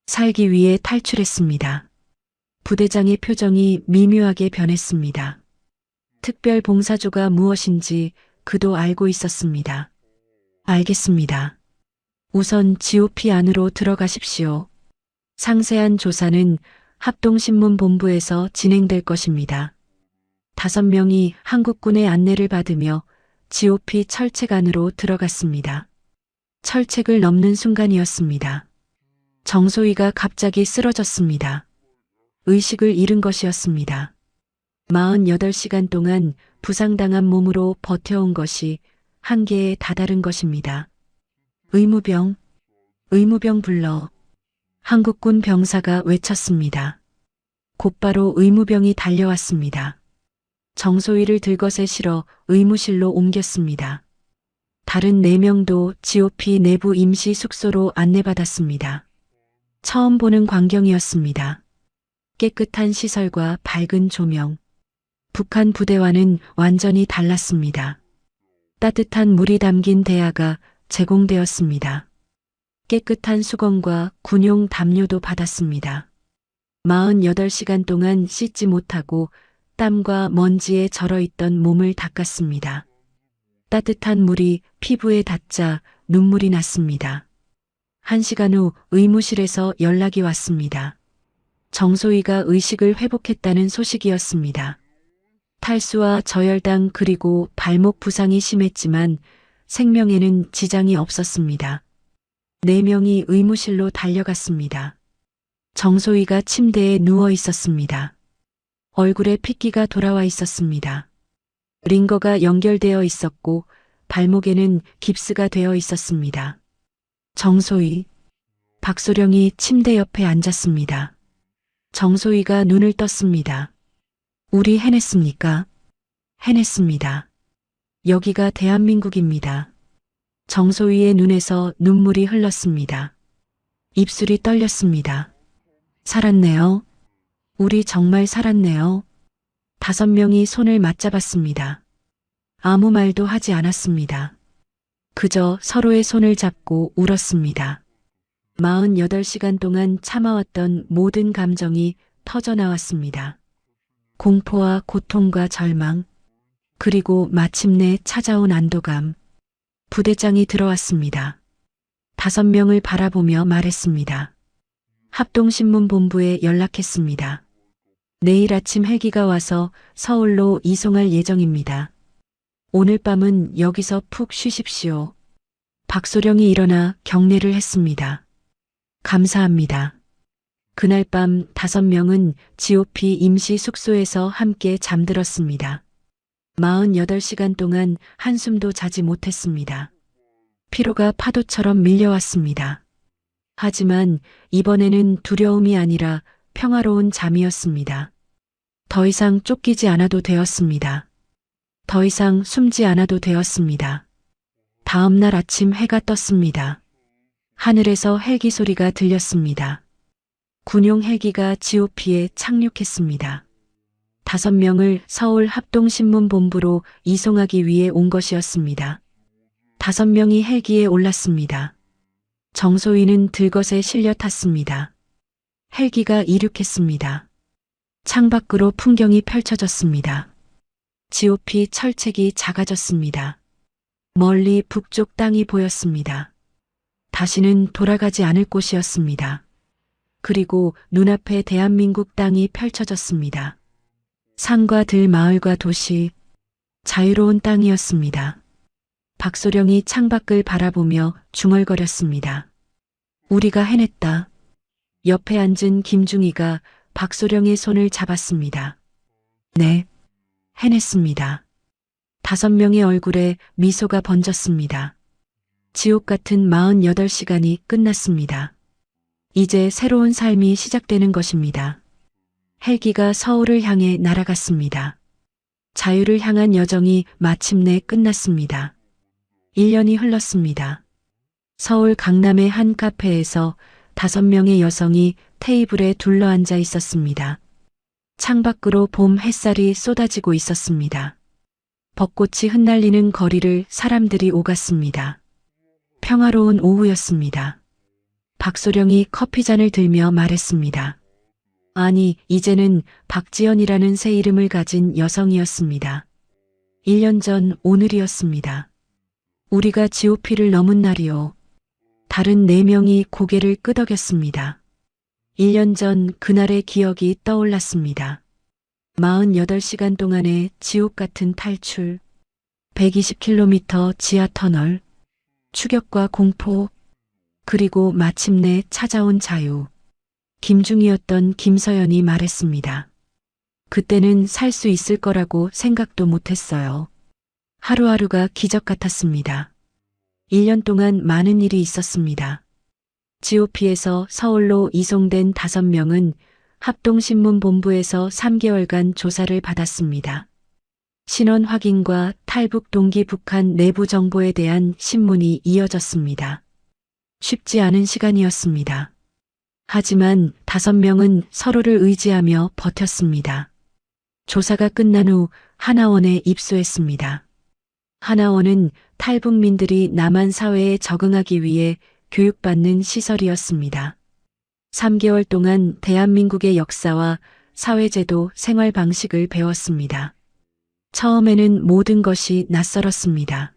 S2: 살기 위해 탈출했습니다. 부대장의 표정이 미묘하게 변했습니다. 특별봉사조가 무엇인지 그도 알고 있었습니다. 알겠습니다. 우선 GOP 안으로 들어가십시오. 상세한 조사는 합동신문본부에서 진행될 것입니다. 5명이 한국군의 안내를 받으며 GOP 철책 안으로 들어갔습니다. 철책을 넘는 순간이었습니다. 정소희가 갑자기 쓰러졌습니다. 의식을 잃은 것이었습니다. 48시간 동안 부상당한 몸으로 버텨온 것이 한계에 다다른 것입니다. 의무병 불러. 한국군 병사가 외쳤습니다. 곧바로 의무병이 달려왔습니다. 정소희를 들것에 실어 의무실로 옮겼습니다. 다른 4명도 GOP 내부 임시 숙소로 안내받았습니다. 처음 보는 광경이었습니다. 깨끗한 시설과 밝은 조명. 북한 부대와는 완전히 달랐습니다. 따뜻한 물이 담긴 대야가 제공되었습니다. 깨끗한 수건과 군용 담요도 받았습니다. 48시간 동안 씻지 못하고 땀과 먼지에 절어있던 몸을 닦았습니다. 따뜻한 물이 피부에 닿자 눈물이 났습니다. 1시간 후 의무실에서 연락이 왔습니다. 정소희가 의식을 회복했다는 소식이었습니다. 탈수와 저혈당 그리고 발목 부상이 심했지만 생명에는 지장이 없었습니다. 4명이 의무실로 달려갔습니다. 정소희가 침대에 누워 있었습니다. 얼굴에 핏기가 돌아와 있었습니다. 링거가 연결되어 있었고 발목에는 깁스가 되어 있었습니다. 정소희. 박소령이 침대 옆에 앉았습니다. 정소희가 눈을 떴습니다. 우리 해냈습니까? 해냈습니다. 여기가 대한민국입니다. 정소희의 눈에서 눈물이 흘렀습니다. 입술이 떨렸습니다. 살았네요. 우리 정말 살았네요. 5명이 손을 맞잡았습니다. 아무 말도 하지 않았습니다. 그저 서로의 손을 잡고 울었습니다. 48시간 동안 참아왔던 모든 감정이 터져나왔습니다. 공포와 고통과 절망, 그리고 마침내 찾아온 안도감. 부대장이 들어왔습니다. 5명을 바라보며 말했습니다. 합동신문본부에 연락했습니다. 내일 아침 헬기가 와서 서울로 이송할 예정입니다. 오늘 밤은 여기서 푹 쉬십시오. 박소령이 일어나 경례를 했습니다. 감사합니다. 그날 밤 5명은 GOP 임시 숙소에서 함께 잠들었습니다. 48시간 동안 한숨도 자지 못했습니다. 피로가 파도처럼 밀려왔습니다. 하지만 이번에는 두려움이 아니라 평화로운 잠이었습니다. 더 이상 쫓기지 않아도 되었습니다. 더 이상 숨지 않아도 되었습니다. 다음 날 아침 해가 떴습니다. 하늘에서 헬기 소리가 들렸습니다. 군용 헬기가 GOP에 착륙했습니다. 5명을 서울 합동신문본부로 이송하기 위해 온 것이었습니다. 5명이 헬기에 올랐습니다. 정소희는 들것에 실려 탔습니다. 헬기가 이륙했습니다. 창밖으로 풍경이 펼쳐졌습니다. GOP 철책이 작아졌습니다. 멀리 북쪽 땅이 보였습니다. 다시는 돌아가지 않을 곳이었습니다. 그리고 눈앞에 대한민국 땅이 펼쳐졌습니다. 산과 들, 마을과 도시, 자유로운 땅이었습니다. 박소령이 창밖을 바라보며 중얼거렸습니다. 우리가 해냈다. 옆에 앉은 김중희가 박소령의 손을 잡았습니다. 네, 해냈습니다. 5명의 얼굴에 미소가 번졌습니다. 지옥 같은 48시간이 끝났습니다. 이제 새로운 삶이 시작되는 것입니다. 헬기가 서울을 향해 날아갔습니다. 자유를 향한 여정이 마침내 끝났습니다. 1년이 흘렀습니다. 서울 강남의 한 카페에서 5명의 여성이 테이블에 둘러앉아 있었습니다. 창밖으로 봄 햇살이 쏟아지고 있었습니다. 벚꽃이 흩날리는 거리를 사람들이 오갔습니다. 평화로운 오후였습니다. 박소령이 커피잔을 들며 말했습니다. 아니, 이제는 박지연이라는 새 이름을 가진 여성이었습니다. 1년 전 오늘이었습니다. 우리가 GOP를 넘은 날이요. 다른 4명이 고개를 끄덕였습니다. 1년 전 그날의 기억이 떠올랐습니다. 48시간 동안의 지옥 같은 탈출, 120km 지하 터널, 추격과 공포, 그리고 마침내 찾아온 자유. 김중희였던 김서연이 말했습니다. 그때는 살 수 있을 거라고 생각도 못했어요. 하루하루가 기적 같았습니다. 1년 동안 많은 일이 있었습니다. GOP에서 서울로 이송된 5명은 합동신문본부에서 3개월간 조사를 받았습니다. 신원 확인과 탈북 동기 북한 내부 정보에 대한 신문이 이어졌습니다. 쉽지 않은 시간이었습니다. 하지만 5명은 서로를 의지하며 버텼습니다. 조사가 끝난 후 하나원에 입소했습니다. 하나원은 탈북민들이 남한 사회에 적응하기 위해 교육받는 시설이었습니다. 3개월 동안 대한민국의 역사와 사회제도, 생활 방식을 배웠습니다. 처음에는 모든 것이 낯설었습니다.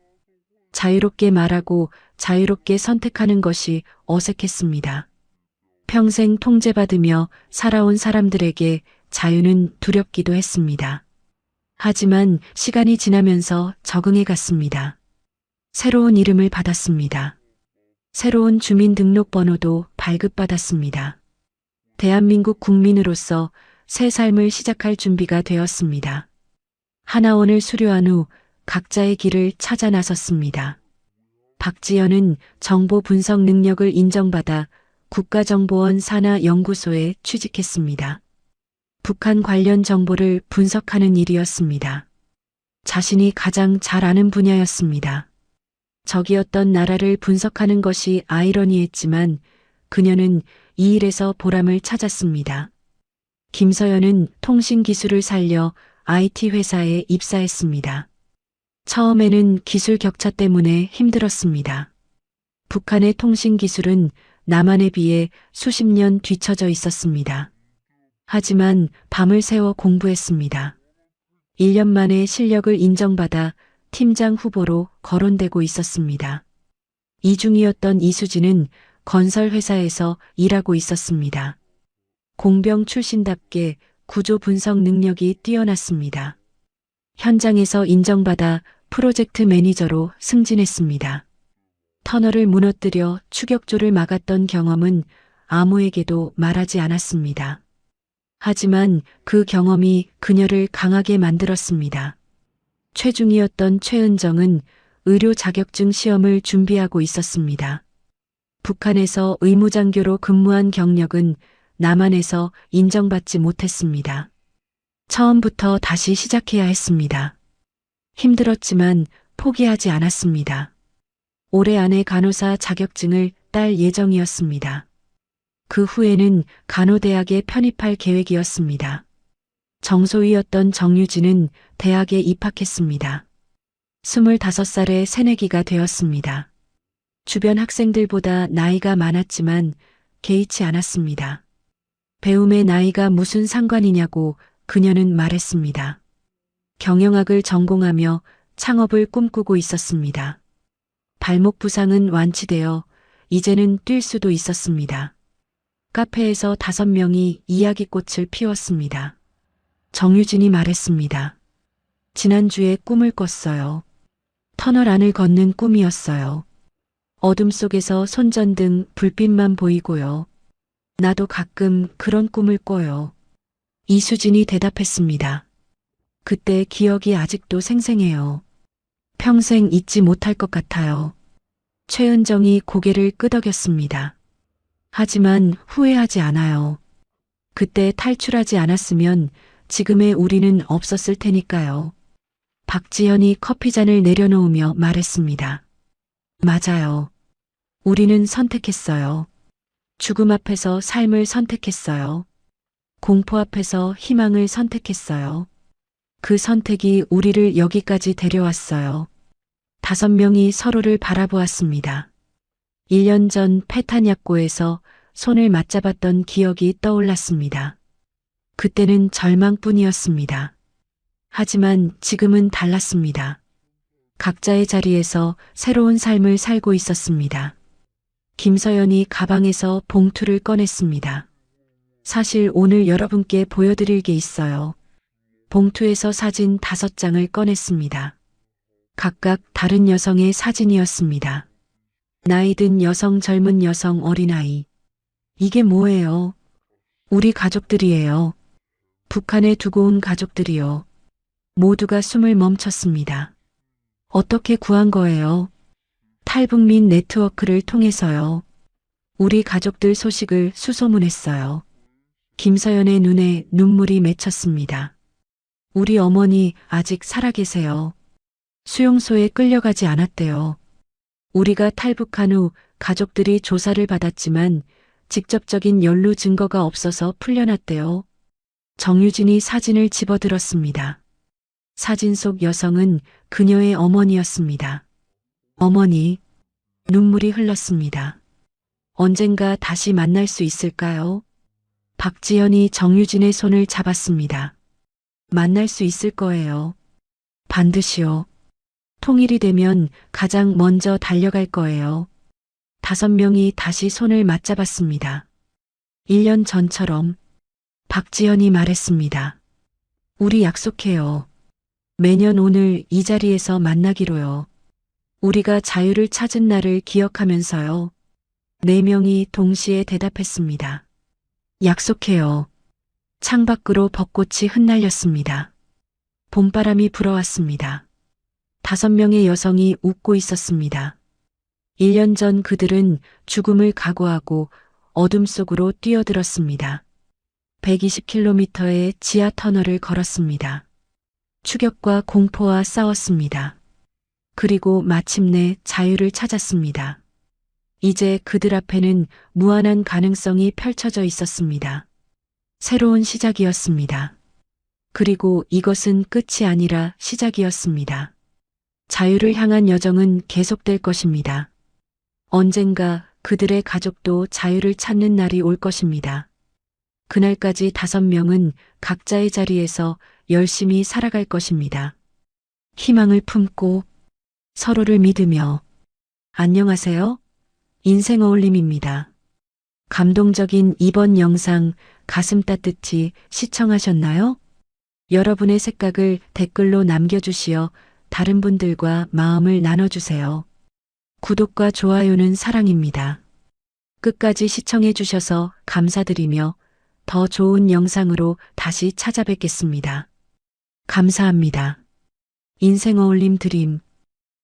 S2: 자유롭게 말하고 자유롭게 선택하는 것이 어색했습니다. 평생 통제받으며 살아온 사람들에게 자유는 두렵기도 했습니다. 하지만 시간이 지나면서 적응해 갔습니다. 새로운 이름을 받았습니다. 새로운 주민등록번호도 발급받았습니다. 대한민국 국민으로서 새 삶을 시작할 준비가 되었습니다. 하나원을 수료한 후 각자의 길을 찾아 나섰습니다. 박지연은 정보 분석 능력을 인정받아 국가정보원 산하연구소에 취직했습니다. 북한 관련 정보를 분석하는 일이었습니다. 자신이 가장 잘 아는 분야였습니다. 적이었던 나라를 분석하는 것이 아이러니했지만 그녀는 이 일에서 보람을 찾았습니다. 김서연은 통신기술을 살려 IT 회사에 입사했습니다. 처음에는 기술 격차 때문에 힘들었습니다. 북한의 통신기술은 남한에 비해 수십 년 뒤처져 있었습니다. 하지만 밤을 새워 공부했습니다. 1년 만에 실력을 인정받아 팀장 후보로 거론되고 있었습니다. 이중이었던 이수진은 건설회사에서 일하고 있었습니다. 공병 출신답게 구조 분석 능력이 뛰어났습니다. 현장에서 인정받아 프로젝트 매니저로 승진했습니다. 터널을 무너뜨려 추격조를 막았던 경험은 아무에게도 말하지 않았습니다. 하지만 그 경험이 그녀를 강하게 만들었습니다. 최중이었던 최은정은 의료 자격증 시험을 준비하고 있었습니다. 북한에서 의무장교로 근무한 경력은 남한에서 인정받지 못했습니다. 처음부터 다시 시작해야 했습니다. 힘들었지만 포기하지 않았습니다. 올해 안에 간호사 자격증을 딸 예정이었습니다. 그 후에는 간호대학에 편입할 계획이었습니다. 정소위였던 정유진은 대학에 입학했습니다. 25살의 새내기가 되었습니다. 주변 학생들보다 나이가 많았지만 개의치 않았습니다. 배움의 나이가 무슨 상관이냐고 그녀는 말했습니다. 경영학을 전공하며 창업을 꿈꾸고 있었습니다. 발목 부상은 완치되어 이제는 뛸 수도 있었습니다. 카페에서 5명이 이야기꽃을 피웠습니다. 정유진이 말했습니다. 지난주에 꿈을 꿨어요. 터널 안을 걷는 꿈이었어요. 어둠 속에서 손전등 불빛만 보이고요. 나도 가끔 그런 꿈을 꿔요. 이수진이 대답했습니다. 그때 기억이 아직도 생생해요. 평생 잊지 못할 것 같아요. 최은정이 고개를 끄덕였습니다. 하지만 후회하지 않아요. 그때 탈출하지 않았으면 지금의 우리는 없었을 테니까요. 박지현이 커피잔을 내려놓으며 말했습니다. 맞아요. 우리는 선택했어요. 죽음 앞에서 삶을 선택했어요. 공포 앞에서 희망을 선택했어요. 그 선택이 우리를 여기까지 데려왔어요. 5명이 서로를 바라보았습니다. 1년 전 패탄약고에서 손을 맞잡았던 기억이 떠올랐습니다. 그때는 절망뿐이었습니다. 하지만 지금은 달랐습니다. 각자의 자리에서 새로운 삶을 살고 있었습니다. 김서연이 가방에서 봉투를 꺼냈습니다. 사실 오늘 여러분께 보여드릴 게 있어요. 봉투에서 사진 5장을 꺼냈습니다. 각각 다른 여성의 사진이었습니다. 나이든 여성, 젊은 여성, 어린아이. 이게 뭐예요? 우리 가족들이에요. 북한에 두고 온 가족들이요. 모두가 숨을 멈췄습니다. 어떻게 구한 거예요? 탈북민 네트워크를 통해서요. 우리 가족들 소식을 수소문했어요. 김서연의 눈에 눈물이 맺혔습니다. 우리 어머니 아직 살아계세요. 수용소에 끌려가지 않았대요. 우리가 탈북한 후 가족들이 조사를 받았지만 직접적인 연루 증거가 없어서 풀려났대요. 정유진이 사진을 집어들었습니다. 사진 속 여성은 그녀의 어머니였습니다. 어머니, 눈물이 흘렀습니다. 언젠가 다시 만날 수 있을까요? 박지현이 정유진의 손을 잡았습니다. 만날 수 있을 거예요. 반드시요. 통일이 되면 가장 먼저 달려갈 거예요. 5명이 다시 손을 맞잡았습니다. 1년 전처럼 박지현이 말했습니다. 우리 약속해요. 매년 오늘 이 자리에서 만나기로요. 우리가 자유를 찾은 날을 기억하면서요. 4명이 동시에 대답했습니다. 약속해요. 창밖으로 벚꽃이 흩날렸습니다. 봄바람이 불어왔습니다. 5명의 여성이 웃고 있었습니다. 1년 전 그들은 죽음을 각오하고 어둠 속으로 뛰어들었습니다. 120km의 지하 터널을 걸었습니다. 추격과 공포와 싸웠습니다. 그리고 마침내 자유를 찾았습니다. 이제 그들 앞에는 무한한 가능성이 펼쳐져 있었습니다. 새로운 시작이었습니다. 그리고 이것은 끝이 아니라 시작이었습니다. 자유를 향한 여정은 계속될 것입니다. 언젠가 그들의 가족도 자유를 찾는 날이 올 것입니다. 그날까지 5명은 각자의 자리에서 열심히 살아갈 것입니다. 희망을 품고 서로를 믿으며. 안녕하세요. 인생 어울림입니다. 감동적인 이번 영상 가슴 따뜻히 시청하셨나요? 여러분의 생각을 댓글로 남겨주시어 다른 분들과 마음을 나눠주세요. 구독과 좋아요는 사랑입니다. 끝까지 시청해 주셔서 감사드리며 더 좋은 영상으로 다시 찾아뵙겠습니다. 감사합니다. 인생 어울림 드림